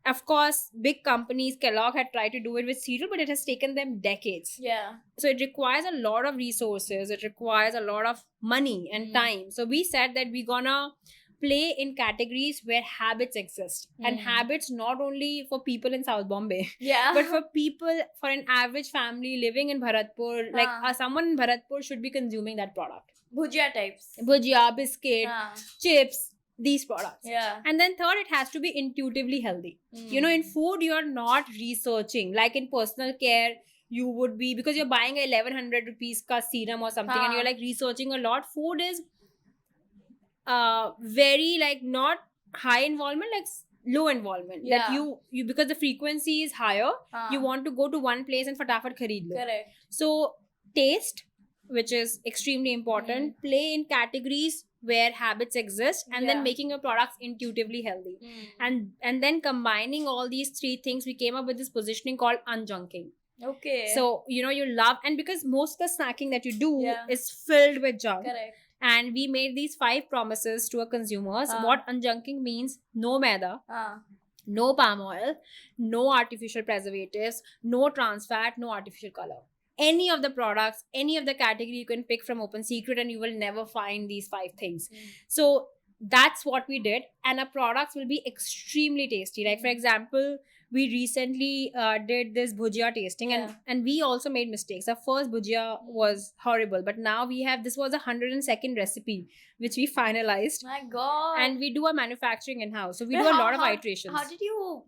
of course, big companies, Kellogg had tried to do it with cereal, but it has taken them decades. Yeah. So it requires a lot of resources, it requires a lot of money and time. So we said that we're gonna play in categories where habits exist. And habits not only for people in South Bombay, Yeah. but for people, for an average family living in Bharatpur, like someone in Bharatpur should be consuming that product. Bhujia types. Bhujia, biscuit, chips, these products. Yeah. And then third, it has to be intuitively healthy. You know, in food, you're not researching. Like in personal care, you would be, because you're buying a 1100 rupees ka serum or something and you're like researching a lot. Food is very like not high involvement, like low involvement. Yeah. Like you because the frequency is higher, you want to go to one place and fatafat khareed lo. Correct. So taste, which is extremely important, play in categories where habits exist, and then making your products intuitively healthy. And then combining all these 3 things, we came up with this positioning called unjunking. Okay. So, you know, you love, and because most of the snacking that you do Yeah. is filled with junk. Correct. And we made these 5 promises to our consumers. What unjunking means: no maida, no palm oil, no artificial preservatives, no trans fat, no artificial color. Any of the products, any of the category you can pick from Open Secret, and you will never find these 5 things. So that's what we did, and our products will be extremely tasty. Like, for example, we recently did this bhujia tasting, and we also made mistakes. Our first bhujia was horrible, but now we have, this was a 102nd recipe which we finalized. My God. And we do our manufacturing in-house, so we do a lot of iterations. How did you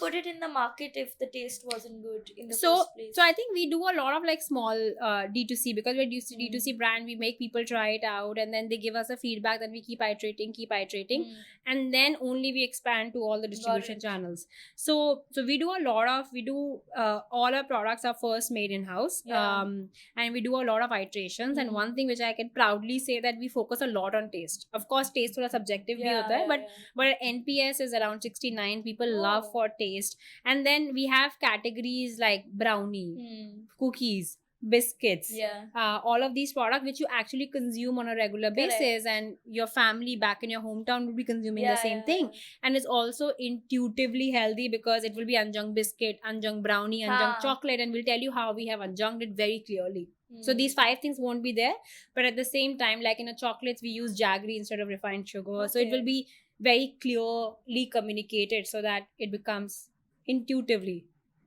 put it in the market if the taste wasn't good in the so first place? so I think we do a lot of like small D2C, because we're D2C brand. We make people try it out, and then they give us a feedback, that we keep iterating, and then only we expand to all the distribution channels. So we do all our products are first made in house. And we do a lot of iterations. And one thing which I can proudly say, that we focus a lot on taste. Of course, taste thoda subjective bhi hota hai, but our NPS is around 69. People love for taste. And then we have categories like brownie, cookies, biscuits, all of these products which you actually consume on a regular basis, and your family back in your hometown will be consuming the same thing. And it's also intuitively healthy, because it will be anjang biscuit, anjang brownie, anjang chocolate, and we'll tell you how we have anjanged it very clearly. So these 5 things won't be there, but at the same time, like in a chocolates, we use jaggery instead of refined sugar. So it will be very clearly communicated, so that it becomes intuitively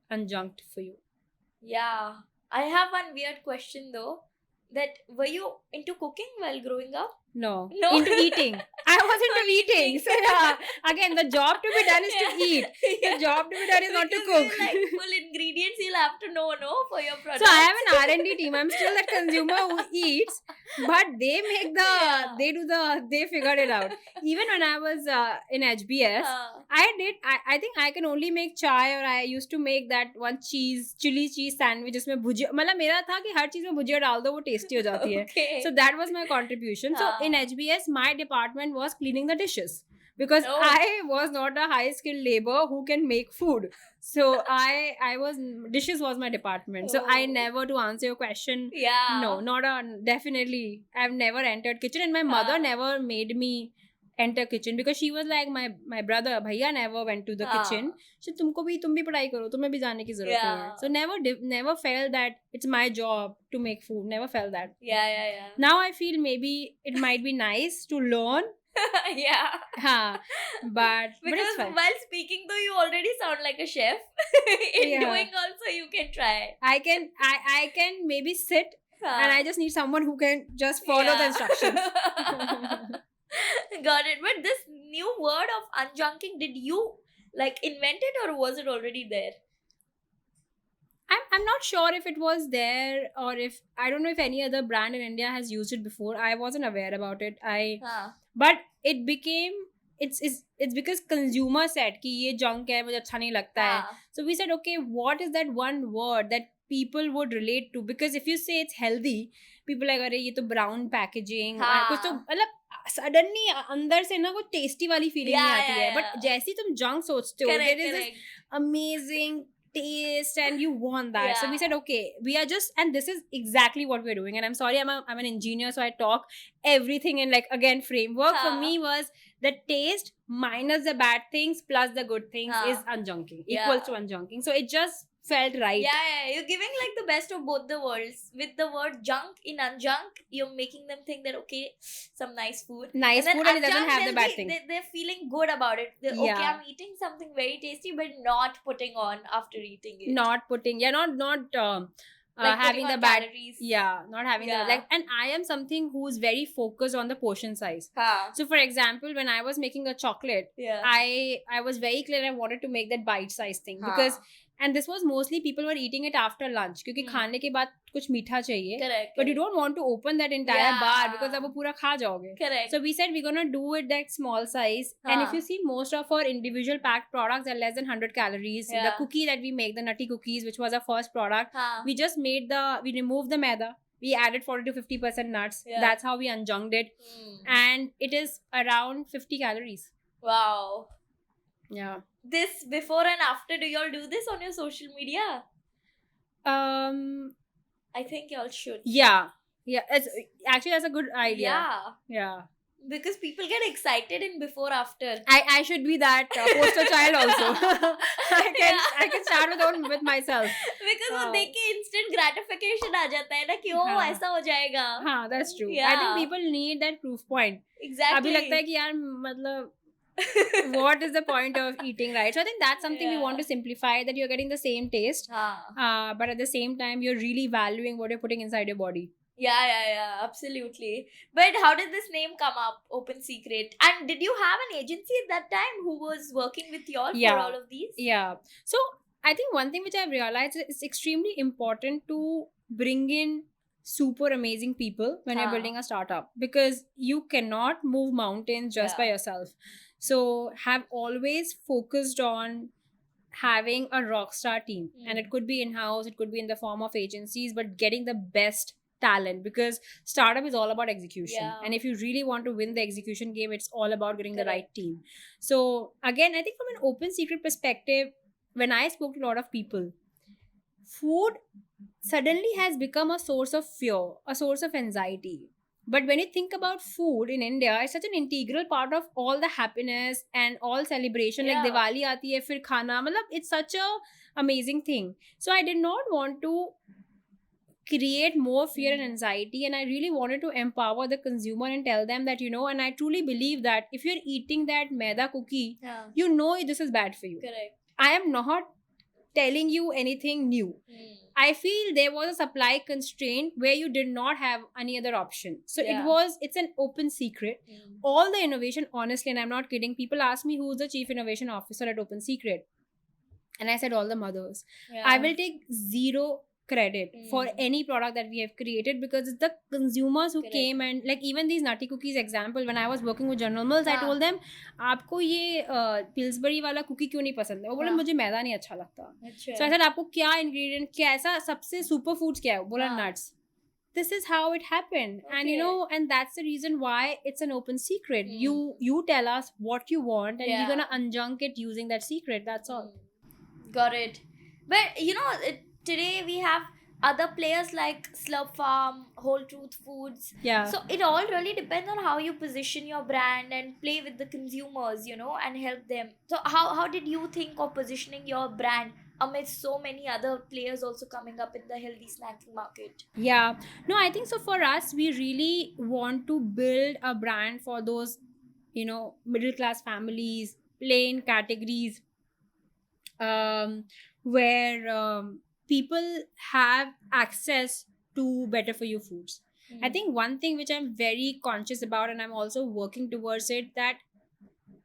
unjunked for you. Yeah. I have one weird question though. that were you into cooking while growing up? No. No. Into eating. I was into Only eating. eating. So yeah, again, the job to be done is to eat. Yeah. The job to be done is not to Because cook. like full ingredients you'll have to know, no, for your products. So I have an R&D team. I'm still that consumer who eats, but they make Yeah. they figured it out. Even when I was in HBS, I think I can only make chai, or I used to make that one chili cheese sandwich जिसमें भुजिया मतलब मेरा था कि हर चीज में भुजिया डाल दो वो टेस्टी हो जाती है. Okay. So that was my contribution. So in हाँ. HBS, my department was cleaning the dishes because Oh. I was not a high skilled labor who can make food. So I was dishes was my department. So I Oh. never, to answer your question, Yeah. no, not a definitely. I've never entered kitchen, and my mother हाँ. never made me enter kitchen because she was like my brother भैया never went to the kitchen. So तुम भी पढ़ाई करो, तुम्हें भी जाने की जरूरत नहीं है. Yeah. So never felt that it's my job to make food. Never felt that. Yeah. Now I feel maybe it might be nice to learn. Yeah. But it's Because fine. while speaking though you already sound like a chef. In Yeah. doing also you can try. I can maybe sit, and I just need someone who can just follow the Yeah. instructions. Got it. But this new word of unjunking, did you like invent it or was it already there? I'm not sure if it was there, or if I don't know if any other brand in India has used it before. I wasn't aware about it. But it became it's because consumer said कि ये junk है मुझे अच्छा नहीं लगता है. So we said, okay, what is that one word that people would relate to? Because if you say it's healthy, people like अरे ये तो brown packaging, कुछ तो मतलब suddenly अंदर से ना वो tasty वाली feeling नहीं आती है. But जैसे तुम junk सोचते हो, there is this amazing taste and you want that. So we said, okay, we are just, and this is exactly what we're doing. And I'm sorry, I'm an engineer, so I talk everything in like, again, framework. For me was the taste minus the bad things plus the good things is unjunking, equals to unjunking. So it just felt right. Yeah, you're giving like the best of both the worlds. With the word junk in unjunk, you're making them think that okay, some nice food. And it doesn't have the bad thing. They're feeling good about it. Okay, I'm eating something very tasty, but not putting on after eating it. Not having the bad calories. Not having the like. And I am something who's very focused on the portion size. हाँ. So for example, when I was making a chocolate, I was very clear I wanted to make that bite size thing because. And this was mostly people were eating it after lunch क्योंकि खाने के बाद कुछ मीठा चाहिए. Correct. But you don't want to open that entire bar because अब वो पूरा खा जाओगे. Correct. So we said we're gonna do it that small size. And if you see, most of our individual packed products are less than 100 calories. The cookie that we make, the nutty cookies, which was our first product, we just we removed the maida. We added 40 to 50% nuts. That's how we unjunked it. And it is around 50 calories. Wow. Yeah. This before and after, do y'all do this on your social media? I think y'all should. Yeah. It's actually, that's a good idea. Yeah. Because people get excited in before after. I should be that poster child also. I can start with myself. Because वो देख के instant gratification आ जाता है ना कि ओ ऐसा हो जाएगा. हाँ, that's true. I think people need that proof point. Exactly. अभी लगता है कि यार मतलब what is the point of eating right? So I think that's something we want to simplify, that you're getting the same taste, but at the same time you're really valuing what you're putting inside your body. Yeah, absolutely. But how did this name come up, Open Secret? And did you have an agency at that time who was working with y'all for all of these? Yeah. So I think one thing which I've realized is it's extremely important to bring in super amazing people when you're building a startup, because you cannot move mountains just by yourself. So have always focused on having a rock star team, and it could be in-house, it could be in the form of agencies, but getting the best talent, because startup is all about execution, and if you really want to win the execution game, it's all about getting the right team. So again, I think from an Open Secret perspective, when I spoke to a lot of people, food suddenly has become a source of fear, a source of anxiety. But when you think about food in India, it's such an integral part of all the happiness and all celebration. Like Diwali aati hai, fir khana, matlab, it's such a amazing thing. So I did not want to create more fear and anxiety, and I really wanted to empower the consumer and tell them that, and I truly believe that if you're eating that maida cookie, you know this is bad for you. Correct. I am not telling you anything new. I feel there was a supply constraint where you did not have any other option. So it's an open secret. All the innovation, honestly, and I'm not kidding, people ask me who's the chief innovation officer at Open Secret. And I said, all the mothers. I will take zero credit for any product that we have created, because it's the consumers who came. And like even these nutty cookies example, when I was working with General Mills, I told them, आपको ये Pillsbury वाला cookie क्यों नहीं पसंद है? वो बोले मुझे मैदा नहीं अच्छा लगता. So I said, आपको क्या ingredient, कैसा सबसे superfoods क्या है? बोला nuts. This is how it happened. And and that's the reason why it's an open secret. You tell us what you want, and we're gonna unjunk it using that secret. That's all. Got it. But today we have other players like Slurp Farm, Whole Truth Foods. Yeah. So it all really depends on how you position your brand and play with the consumers, and help them. So how did you think of positioning your brand amidst so many other players also coming up in the healthy snacking market? Yeah. No, I think so. For us, we really want to build a brand for those, middle class families, plain categories, where people have access to better for you foods. I think one thing which I'm very conscious about, and I'm also working towards it, that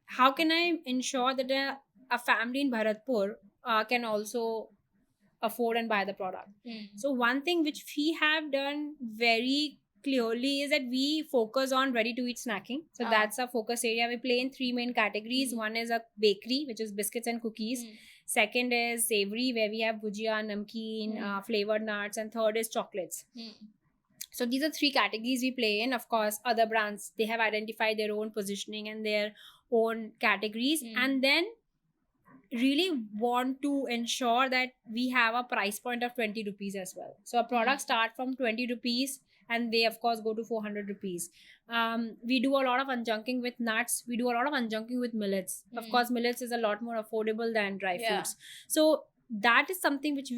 how can I ensure that a family in Bharatpur can also afford and buy the product. So one thing which we have done very clearly is that we focus on ready to eat snacking. So that's our focus area. We play in three main categories. One is a bakery, which is biscuits and cookies. Second is savory, where we have bhujia, namkeen, flavored nuts, and third is chocolates. So these are three categories we play in. Of course, other brands, they have identified their own positioning and their own categories, and then really want to ensure that we have a price point of 20 rupees as well. So our products start from 20 rupees and they of course go to 400 rupees. We do a lot of unjunking with nuts. We do a lot of unjunking with millets. Of course, millets is a lot more affordable than dry fruits. So that is something which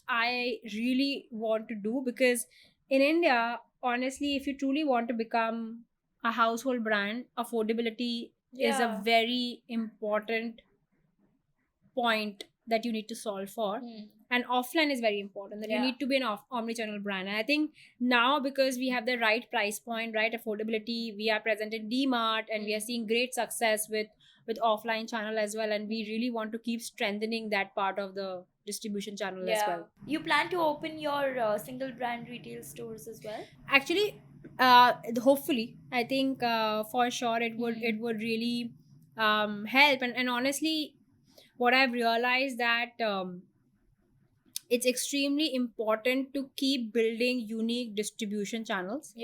I really want to do, because in India, honestly, if you truly want to become a household brand, affordability is a very important point that you need to solve for. And offline is very important, that you need to be an omnichannel brand. And I think now, because we have the right price point, right affordability, we are present in DMart, and we are seeing great success with offline channel as well, and we really want to keep strengthening that part of the distribution channel as well. You plan to open your single brand retail stores as well? Actually, hopefully, I think for sure it would really help. And honestly, what I've realized that it's extremely important to keep building unique distribution channels.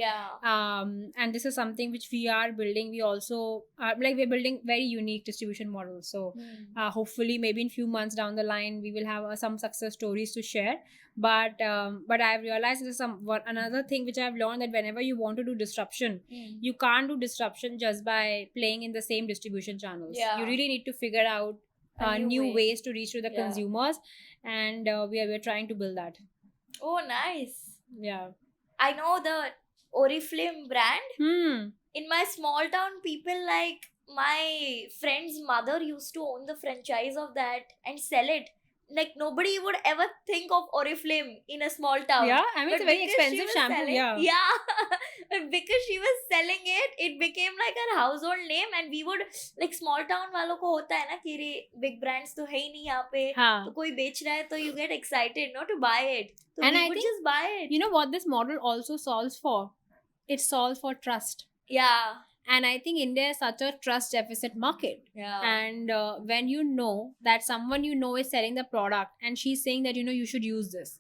And this is something which we are building. We also we're building very unique distribution models. So hopefully maybe in few months down the line we will have some success stories to share. But I've realized there's another thing which I've learned, that whenever you want to do disruption, you can't do disruption just by playing in the same distribution channels. You really need to figure out new ways to reach to the consumers, and we're trying to build that. Oh, nice. Yeah. I know the Oriflame brand. In my small town, people like my friend's mother used to own the franchise of that and sell it. Like nobody would ever think of Oriflame in a small town. Yeah, I mean, But it's a very because she expensive was shampoo. selling- Yeah. But because she was selling it, it became like a household name, and we would like small town वालों को होता है ना कि रे big brands तो है ही नहीं यहाँ पे, हाँ. तो कोई बेच रहा है तो you get excited not to buy it. So And we I would think- just buy it. You know what this model also solves for? It solves for trust. Yeah. And I think India is such a trust deficit market. Yeah. And when you know that someone you know is selling the product and she's saying that, you should use this,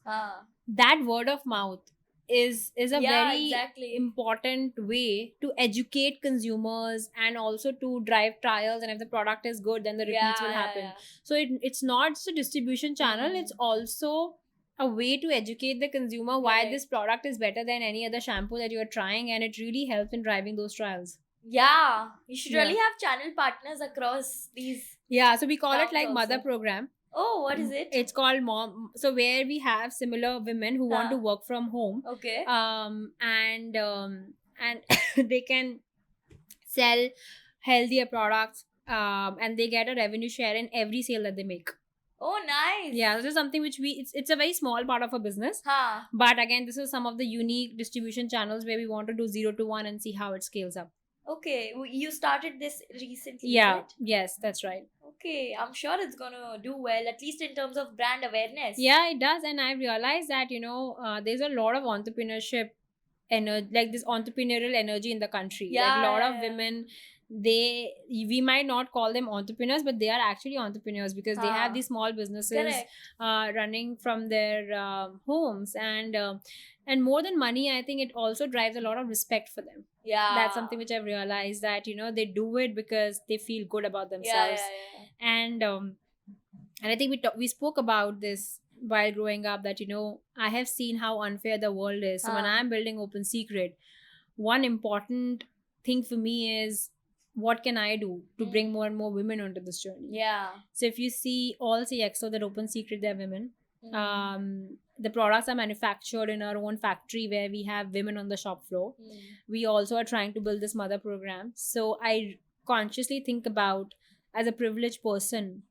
that word of mouth is a very exactly. important way to educate consumers and also to drive trials. And if the product is good, then the repeats will happen. So it's not just a distribution channel, it's also a way to educate the consumer why Correct. this product is better than any other shampoo that you are trying, and it really helps in driving those trials. Yeah, you should Yeah. really have channel partners across these. Yeah, so we call it Towns like also. mother program. Oh, what is it? It's called mom. So where we have similar women who want to work from home, Okay. and they can sell healthier products, and they get a revenue share in every sale that they make. Oh, nice. Yeah, this is something which it's a very small part of a business. Huh. But again, this is some of the unique distribution channels where we want to do 0 to 1 and see how it scales up. Okay, you started this recently, is Yeah, it? yes, that's right. Okay, I'm sure it's gonna do well, at least in terms of brand awareness. Yeah, it does. And I realized that, there's a lot of entrepreneurship energy, like this entrepreneurial energy in the country. Like a lot of women, we might not call them entrepreneurs, but they are actually entrepreneurs because they have these small businesses Correct. running from their homes. And more than money, I think it also drives a lot of respect for them. Yeah. That's something which I've realized, that they do it because they feel good about themselves. Yeah. And I think we spoke about this while growing up, that I have seen how unfair the world is. So when I'm building Open Secret, one important thing for me is, what can I do to bring more and more women onto this journey? Yeah. So if you see all CXO that Open Secret, they're women. The products are manufactured in our own factory where we have women on the shop floor. We also are trying to build this mother program. So I consciously think about, as a privileged person,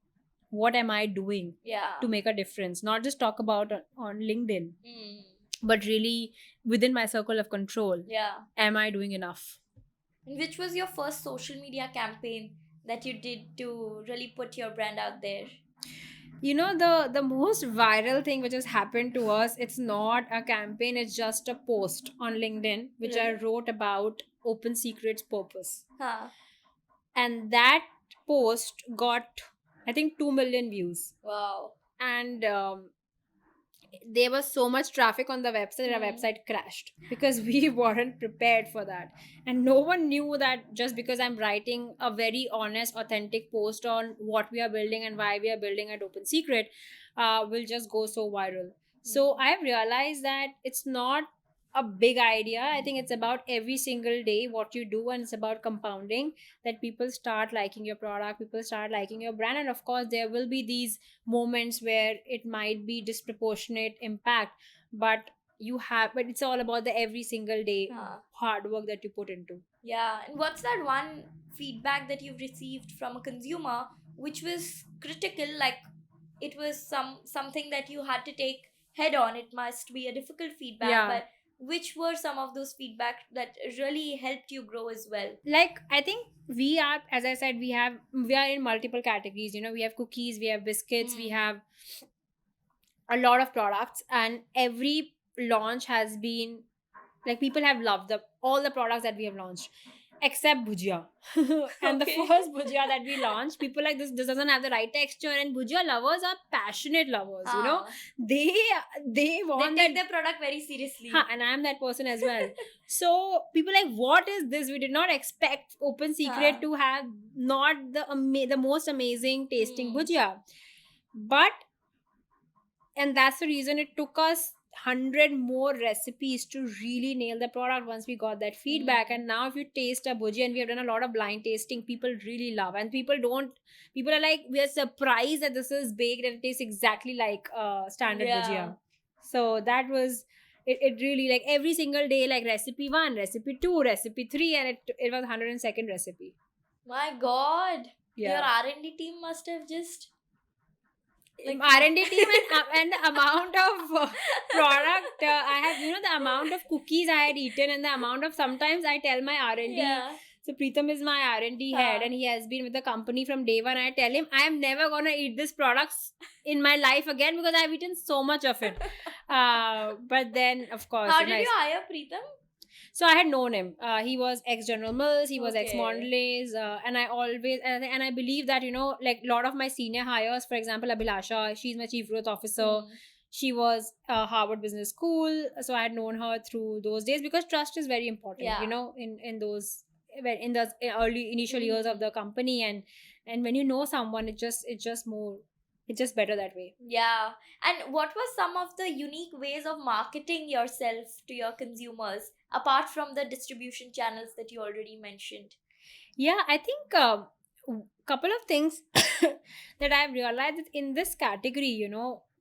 what am I doing to make a difference? Not just talk about on LinkedIn, but really within my circle of control. Yeah. Am I doing enough? And which was your first social media campaign that you did to really put your brand out there? The most viral thing which has happened to us, it's not a campaign, it's just a post on LinkedIn which I wrote about Open Secret's purpose. And that post got, I think, 2 million views. Wow. And there was so much traffic on the website that our website crashed because we weren't prepared for that. And no one knew that just because I'm writing a very honest, authentic post on what we are building and why we are building at Open Secret will just go so viral. So I've realized that it's not a big idea. I think it's about every single day what you do, and it's about compounding, that people start liking your product, people start liking your brand. And of course there will be these moments where it might be disproportionate impact, but it's all about the every single day hard work that you put into. Yeah. And what's that one feedback that you've received from a consumer which was critical, like it was something that you had to take head on? It must be a difficult feedback, but which were some of those feedback that really helped you grow as well? Like, I think we are, as I said, we are in multiple categories. We have cookies, we have biscuits, we have a lot of products, and every launch has been like, people have loved all the products that we have launched except bhujia. And the first bhujia that we launched, people like, this doesn't have the right texture. And bhujia lovers are passionate lovers. They want take their product very seriously. And I'm that person as well. So people like, what is this? We did not expect Open Secret to have not the most amazing tasting bhujia, and that's the reason it took us 100 more recipes to really nail the product once we got that feedback. And now if you taste a bhujia, and we have done a lot of blind tasting, people really love. And people are like, we are surprised that this is baked and it tastes exactly like standard bhujia. So that was it really, like, every single day, like recipe 1, recipe 2, recipe 3, and it was 102nd recipe. My God. Your R&D team must have just R&D team and the amount of product I have, the amount of cookies I had eaten, and the amount of, sometimes I tell my R&D, so Preetham is my R&D head, and he has been with the company from day one. I tell him, I am never gonna eat this products in my life again because I've eaten so much of it. But then, of course, how did you hire Preetham? So I had known him. He was ex-General Mills, he was ex-Mondelez, and I always, and I believe that, like a lot of my senior hires, for example, Abhilasha, she's my chief growth officer. She was Harvard Business School, so I had known her through those days, because trust is very important, in those early initial years of the company, and when you know someone, it's just better that way. Yeah. And what were some of the unique ways of marketing yourself to your consumers, apart from the distribution channels that you already mentioned? Yeah, I think couple of things that I've realized that in this category,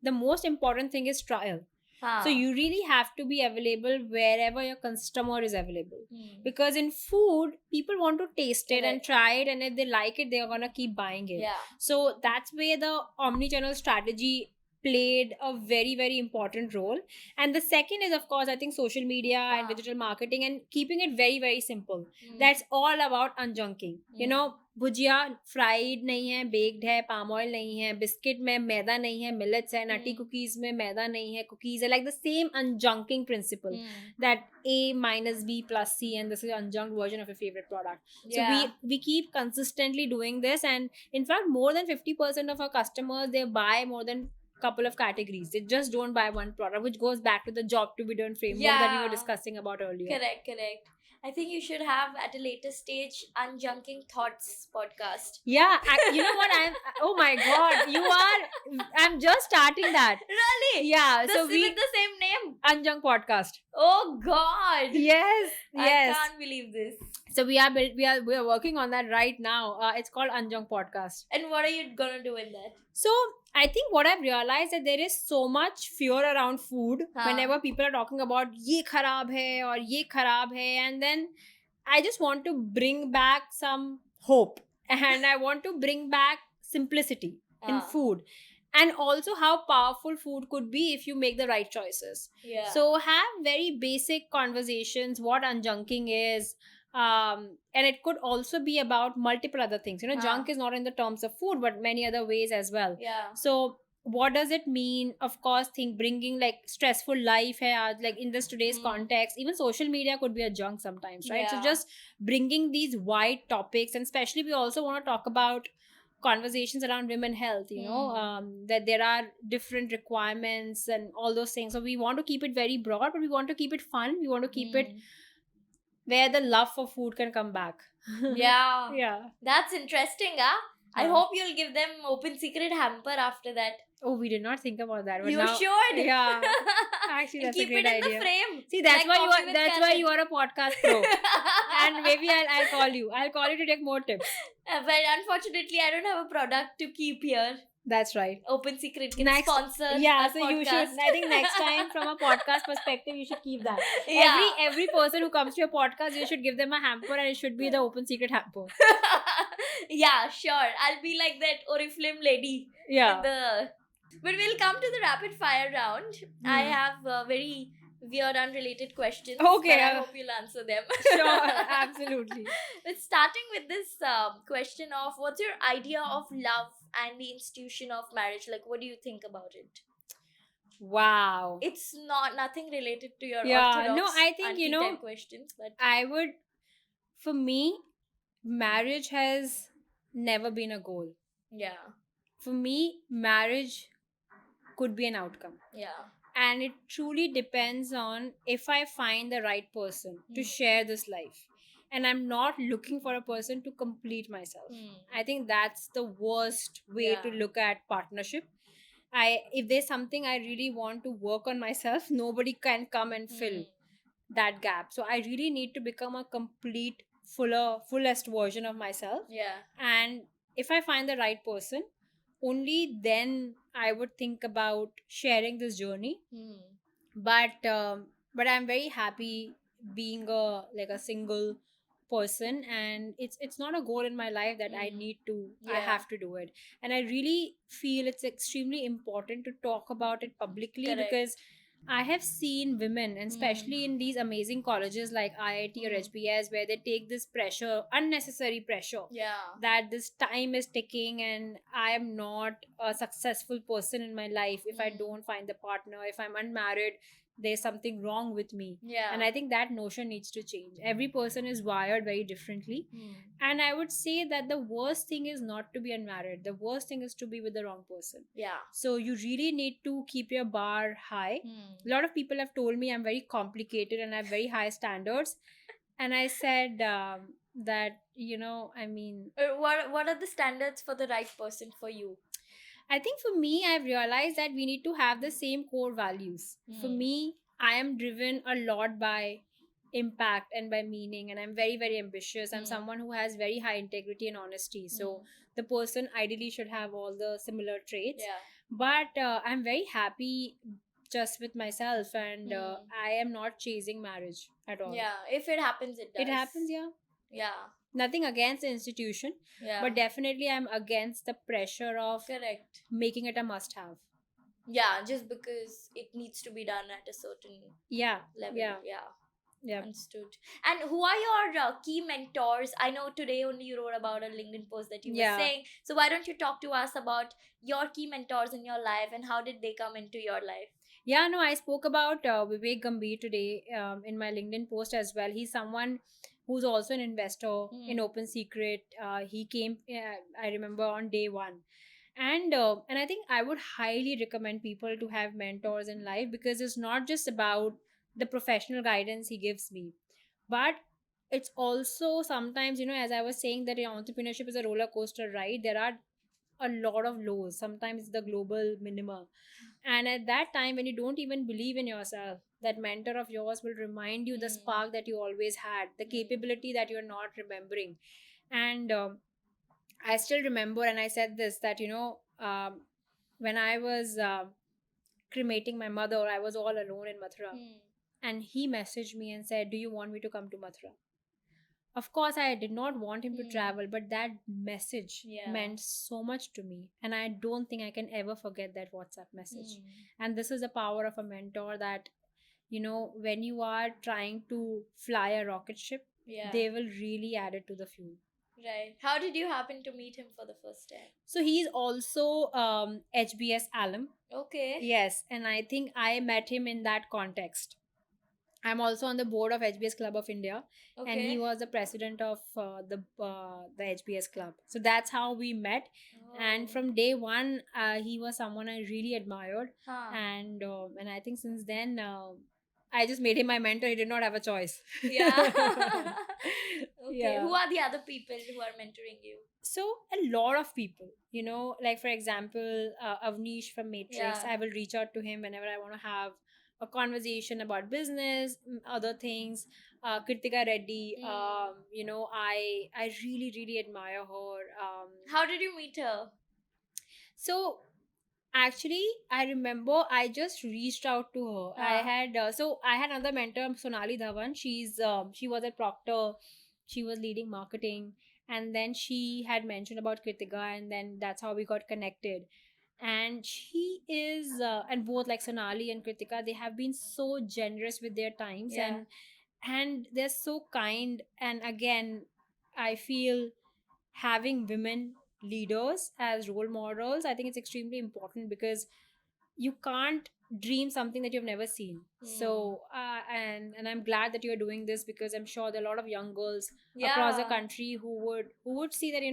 the most important thing is trial. So you really have to be available wherever your customer is available. Because in food, people want to taste it and Correct. try it, and if they like it, they're gonna keep buying it. Yeah. So that's where the omni-channel strategy played a very, very important role. And the second is, of course, I think social media and digital marketing and keeping it very, very simple. That's all about unjunking. You know, bhujia fried नहीं है, baked है, palm oil नहीं है, biscuit में मैदा नहीं है, millets है, nutty cookies में मैदा नहीं है, कुकीज है, like the same unjunking principle that A minus B plus C, and this is an unjunked version of your favorite product. So we keep consistently doing this, and in fact more than 50% of our customers, they buy more than couple of categories. They just don't buy one product, which goes back to the job to be done framework that we were discussing about earlier. Correct. I think you should have at a later stage Unjunking Thoughts podcast. Yeah, you know what? Oh my god, I'm just starting that. Really? Yeah, so we with the same name, Unjunk Podcast. Oh god. Yes. I can't believe this. So we are working on that right now. It's called Unjunk Podcast. And what are you gonna do in that? So I think what I've realized that there is so much fear around food whenever people are talking about ye kharab hai or ye kharab hai, and then I just want to bring back some hope, and I want to bring back simplicity in food, and also how powerful food could be if you make the right choices. Yeah. So have very basic conversations what unjunking is. And it could also be about multiple other things. You know, junk is not in the terms of food, but many other ways as well. Yeah. So what does it mean? Of course, bringing like stressful life hai, like in this today's context, even social media could be a junk sometimes, right? So just bringing these wide topics, and especially we also want to talk about conversations around women health, you know, that there are different requirements and all those things. So we want to keep it very broad, but we want to keep it fun. We want to keep it where the love for food can come back. Yeah. That's interesting, I hope you'll give them open secret hamper after that. Oh, we did not think about that. But you now, should. Yeah. Actually, that's keep a great it in idea. The frame. See, that's like why you are a podcast pro. And maybe I'll call you. I'll call you to take more tips. But unfortunately, I don't have a product to keep here. That's right. Open secret can sponsor. Yeah, so podcast. You should. I think next time, from a podcast perspective, you should keep that. Yeah. Every person who comes to your podcast, you should give them a hamper, and it should be the open secret hamper. Yeah, sure. I'll be like that Oriflame lady. Yeah. But we'll come to the rapid fire round. I have very weird, unrelated questions. Okay. But I hope you'll answer them. Sure, absolutely. But starting with this question of what's your idea of love and the institution of marriage? Like, what do you think about it? Wow. It's nothing related to your orthodox. No, I think questions, but for me, marriage has never been a goal. Yeah. For me, marriage could be an outcome. Yeah. And it truly depends on if I find the right person to share this life. And I'm not looking for a person to complete myself. I think that's the worst way to look at partnership. If there's something I really want to work on myself, nobody can come and fill that gap. So I really need to become a complete, fullest version of myself. Yeah. And if I find the right person, only then I would think about sharing this journey. But I'm very happy being a single person, and it's not a goal in my life that I need to. I have to do it, and I really feel it's extremely important to talk about it publicly. Correct. Because I have seen women, and especially in these amazing colleges like IIT or HBS, where they take this pressure, unnecessary pressure, that this time is ticking and I am not a successful person in my life if I don't find the partner, if I'm unmarried, there's something wrong with me. And I think that notion needs to change. Every person is wired very differently. And I would say that the worst thing is not to be unmarried. The worst thing is to be with the wrong person. So you really need to keep your bar high. A lot of people have told me I'm very complicated and I have very high standards. And I said that, what are the standards for the right person for you? I think for me, I've realized that we need to have the same core values. For me, I am driven a lot by impact and by meaning, and I'm very, very ambitious. I'm someone who has very high integrity and honesty. So the person ideally should have all the similar traits. But I'm very happy just with myself, and Hmm. I am not chasing marriage at all. Yeah, if it happens, it It does. happens, yeah. Yeah, Nothing against the institution, yeah. but definitely I'm against the pressure of Correct. making it a must have. Yeah, just because it needs to be done at a certain Yeah, level. yeah, Yeah. yeah. Understood. And who are your key mentors? I know today only you wrote about a LinkedIn post that you were Yeah. saying. So why don't you talk to us about your key mentors in your life and how did they come into your life? Yeah, no, I spoke about Vivek Gambhir today in my LinkedIn post as well. He's someone who's also an investor in Hmm. Open Secret. He came, I remember, on day one. And I think I would highly recommend people to have mentors in life, because it's not just about the professional guidance he gives me, but it's also sometimes, as I was saying, that entrepreneurship is a roller coaster ride. There are a lot of lows, sometimes the global minima, and at that time when you don't even believe in yourself, that mentor of yours will remind you the Hmm. spark that you always had, the capability that you're not remembering. And I still remember, and I said this, that when I was cremating my mother, I was all alone in Mathura, Hmm. and he messaged me and said, do you want me to come to Mathura? Of course, I did not want him to Hmm. travel, but that message Yeah. meant so much to me. And I don't think I can ever forget that WhatsApp message. Hmm. And this is the power of a mentor, that, when you are trying to fly a rocket ship, Yeah. they will really add it to the fuel. Right. How did you happen to meet him for the first time? So he's also HBS alum. Okay. Yes. And I think I met him in that context. I'm also on the board of HBS Club of India, and he Okay. was the president of the HBS Club. So that's how we met, and Oh. from day one, he was someone I really admired, Huh. and I think since then, I just made him my mentor. He did not have a choice. Yeah. Okay. Yeah. Who are the other people who are mentoring you? So a lot of people, like for example, Avnish from Matrix, Yeah. I will reach out to him whenever I want to have a conversation about business, other things. Kritika Reddy, I really really admire her. How did you meet her? So actually, I remember I just reached out to her. I had another mentor, Sonali Dhawan. She was at Procter. She was leading marketing, and then she had mentioned about Kritika, and then that's how we got connected. And she is, and both like Sonali and Kritika, they have been so generous with their times, Yeah. and they're so kind. And again, I feel having women leaders as role models, I think it's extremely important, because you can't dream something that you've never seen. So and I'm glad that you're doing this, because I'm sure there are a lot of young girls across the Yeah. country who would see that,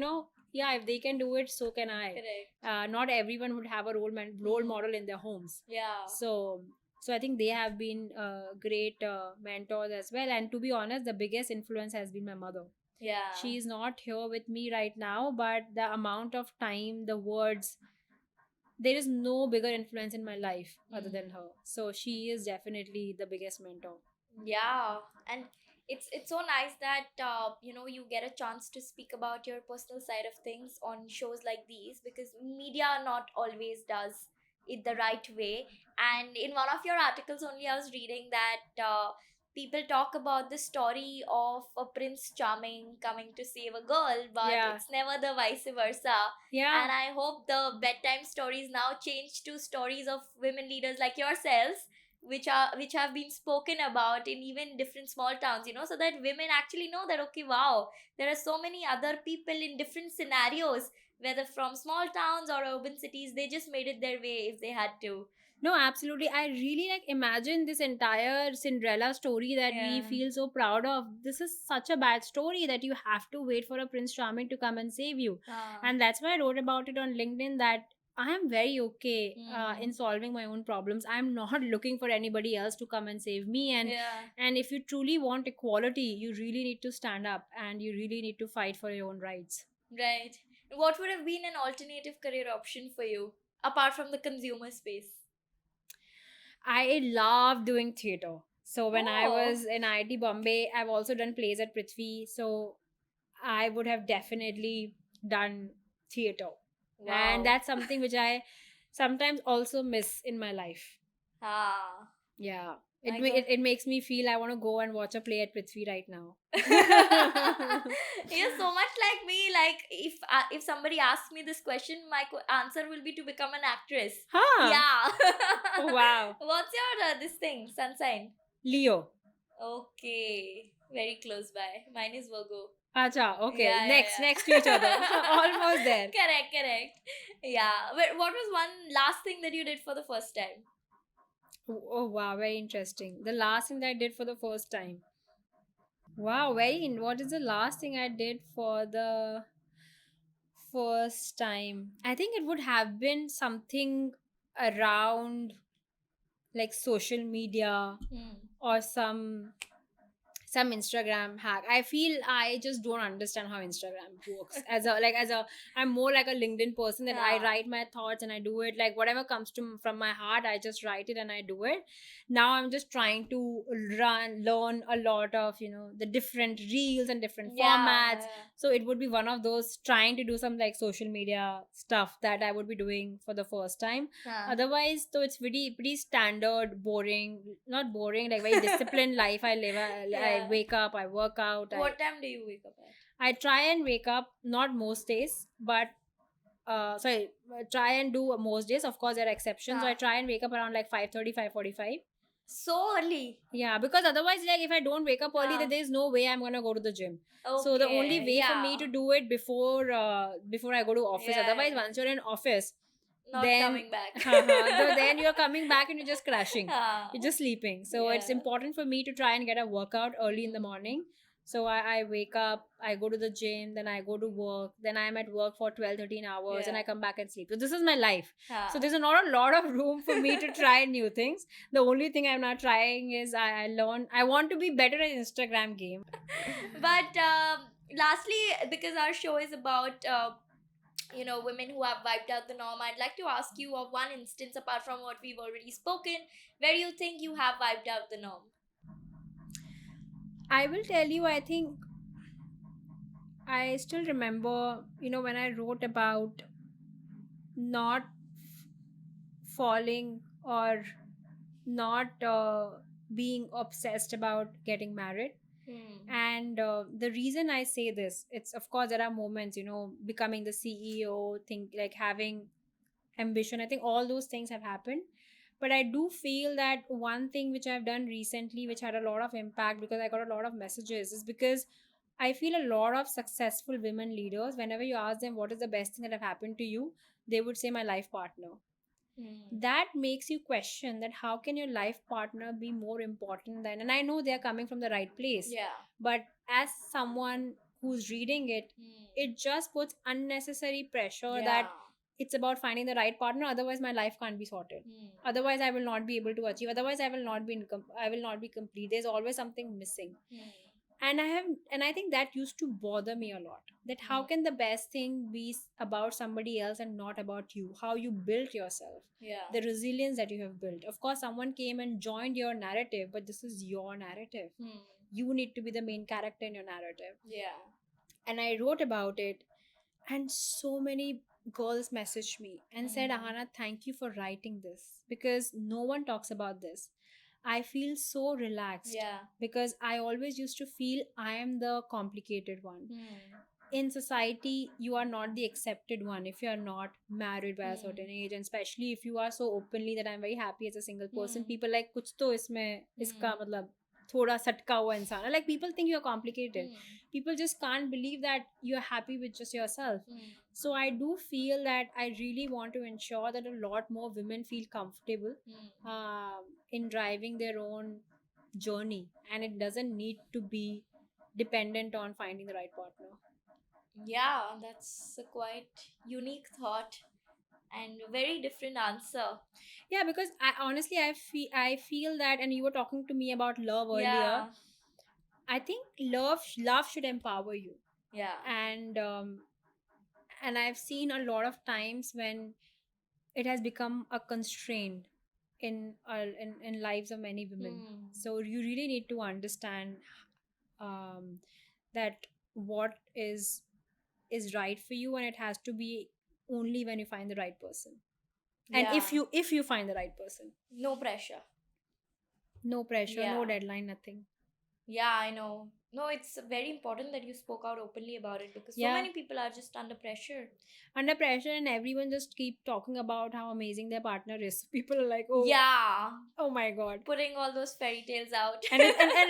yeah, if they can do it, so can I. Correct. Not everyone would have a role model in their homes. Yeah. So I think they have been great mentors as well. And to be honest, the biggest influence has been my mother. Yeah. She is not here with me right now, but the amount of time, the words, there is no bigger influence in my life other than her. So she is definitely the biggest mentor. Yeah, and it's so nice that you get a chance to speak about your personal side of things on shows like these, because media not always does it the right way. And in one of your articles only, I was reading that people talk about the story of a Prince Charming coming to save a girl, but Yeah. it's never the vice versa. Yeah. And I hope the bedtime stories now change to stories of women leaders like yourselves, which have been spoken about in even different small towns, so that women actually know that, okay, wow, there are so many other people in different scenarios, whether from small towns or urban cities, they just made it their way if they had to. No, absolutely. I really like imagine this entire Cinderella story that we Yeah. feel so proud of. This is such a bad story that you have to wait for a Prince Charming to come and save you. And that's why I wrote about it on LinkedIn, that I am very okay in solving my own problems. I'm not looking for anybody else to come and save me. Yeah. And if you truly want equality, you really need to stand up and you really need to fight for your own rights. Right. What would have been an alternative career option for you apart from the consumer space? I love doing theater. So when I Oh. was in IIT Bombay, I've also done plays at Prithvi. So I would have definitely done theater. Wow. And that's something which I sometimes also miss in my life. Ah, Yeah. I got. It makes me feel I want to go and watch a play at Prithvi right now. You're so much like me. Like if somebody asks me this question, my answer will be to become an actress. Huh. Yeah. Oh, wow. What's your this thing? Sun sign. Leo. Okay, very close by. Mine is Virgo. Acha, okay. Yeah, yeah, Next to yeah. each other. Almost there. Correct, correct. Yeah. But what was one last thing that you did for the first time? Oh, wow, very interesting. The last thing that I did for the first time. Wow, what is the last thing I did for the first time? I think it would have been something around like social media Hmm. or some Instagram hack. I feel I just don't understand how Instagram works. I'm more like a LinkedIn person that I Yeah. write my thoughts and I do it. Like whatever comes to from my heart, I just write it and I do it. Now I'm just trying to learn a lot of the different reels and different Yeah. formats. So it would be one of those trying to do some like social media stuff that I would be doing for the first time. Huh. Otherwise, though, it's pretty standard, boring, not boring, like very disciplined life I live. I Yeah. wake up, I work out. What time do you wake up at? I try and wake up, not most days, but try and do most days. Of course, there are exceptions. So I Huh. try and wake up around like 5:30, 5:45. So early. Yeah, because otherwise, like if I don't wake up early, Huh. then there's no way I'm gonna go to the gym. So the only Okay. way for me Yeah. to do it before I go to office. Yeah, Otherwise, yeah. once you're in office, Not then coming back. then you're coming back and you're just crashing. Huh. You're just sleeping. So it's Yeah. important for me to try and get a workout early in the morning. So I wake up, I go to the gym, then I go to work, then I'm at work for 12, 13 hours, and Yeah. I come back and sleep. So this is my life. Huh. So there's not a lot of room for me to try new things. The only thing I'm not trying is I learn. I want to be better at Instagram game. But lastly, because our show is about women who have wiped out the norm, I'd like to ask you of one instance apart from what we've already spoken where you think you have wiped out the norm. I will tell you, I think I still remember, when I wrote about not falling or not being obsessed about getting married. And the reason I say this, it's of course there are moments, becoming the CEO, think like having ambition. I think all those things have happened. But I do feel that one thing which I've done recently, which had a lot of impact because I got a lot of messages, is because I feel a lot of successful women leaders, whenever you ask them what is the best thing that have happened to you, they would say my life partner. That makes you question that how can your life partner be more important than, and I know they're coming from the right place, Yeah. but as someone who's reading it, it just puts unnecessary pressure that it's about finding the right partner, otherwise my life can't be sorted, otherwise I will not be able to achieve, otherwise I will not be I will not be complete, there's always something missing. And I think that used to bother me a lot, that how can the best thing be about somebody else and not about you, how you built yourself, Yeah. the resilience that you have built. Of course someone came and joined your narrative, but this is your narrative. You need to be the main character in your narrative. Yeah. And I wrote about it, and so many girls messaged me and said, Ahana, thank you for writing this, because no one talks about this. I feel so relaxed. Yeah. Because I always used to feel I am the complicated one. In society, you are not the accepted one if you are not married by a certain age, and especially if you are so openly that I'm very happy as a single person. People like kuch to isme iska matlab thoda satka hua insaan hai. Like people think you're complicated. People just can't believe that you're happy with just yourself. So I do feel that I really want to ensure that a lot more women feel comfortable in driving their own journey, and it doesn't need to be dependent on finding the right partner. Yeah, that's a quite unique thought and a very different answer. Yeah, because I feel that, and you were talking to me about love earlier. Yeah. I think love should empower you. Yeah. And I've seen a lot of times when it has become a constraint in lives of many women. So you really need to understand that what is right for you, and it has to be only when you find the right person. And Yeah. if you find the right person, No pressure. no pressure, no Yeah. deadline, nothing. Yeah, I know. No, it's very important that you spoke out openly about it because so Yeah. many people are just under pressure. Under pressure, and everyone just keep talking about how amazing their partner is. People are like, oh, Yeah, oh my god. putting all those fairy tales out. And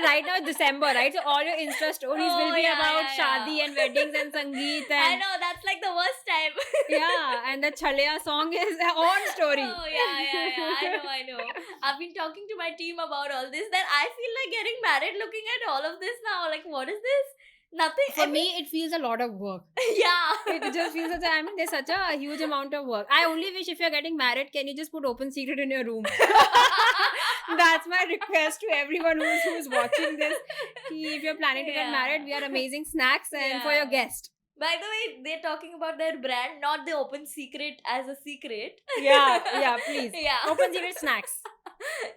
right now it's December, right? So all your Insta stories will Oh, be yeah, about yeah, shadi yeah. and weddings and sangeet I and know, that's like the worst time. yeah, and the Chalaya song is on story. Oh, yeah. I know. I've been talking to my team about all this that I feel like getting married looking at all of this now. Like, what is this? Nothing. For me, it feels a lot of work. Yeah. It just feels that I mean, there's such a huge amount of work. I only wish if you're getting married, can you just put open secret in your room? That's my request to everyone who's watching this. If you're planning to get Yeah. married, we are amazing snacks and for your Yeah. guest. By the way, they're talking about their brand, not the open secret as a secret. Yeah, please. Yeah. Open secret snacks.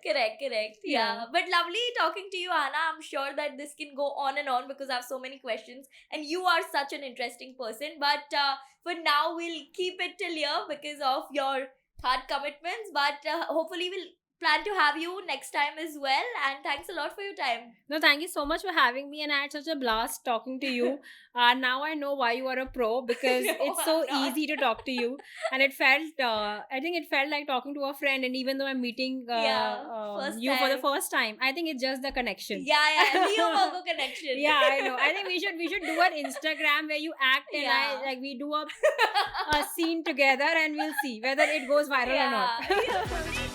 Correct. Yeah. Yeah. But lovely talking to you, Anna. I'm sure that this can go on and on because I have so many questions and you are such an interesting person. But for now, we'll keep it till here because of your hard commitments. But hopefully, we'll plan to have you next time as well. And thanks a lot for your time. No, thank you so much for having me, and I had such a blast talking to you. Now I know why you are a pro because No, it's so I'm not. easy to talk to you, and it felt. I think it felt like talking to a friend, and even though I'm meeting First you for the time. first time, I think it's just the connection. Yeah. Leo Virgo connection. Yeah, I know. I think we should do an Instagram where you act and Yeah. we do a scene together, and we'll see whether it goes viral or not. Yeah.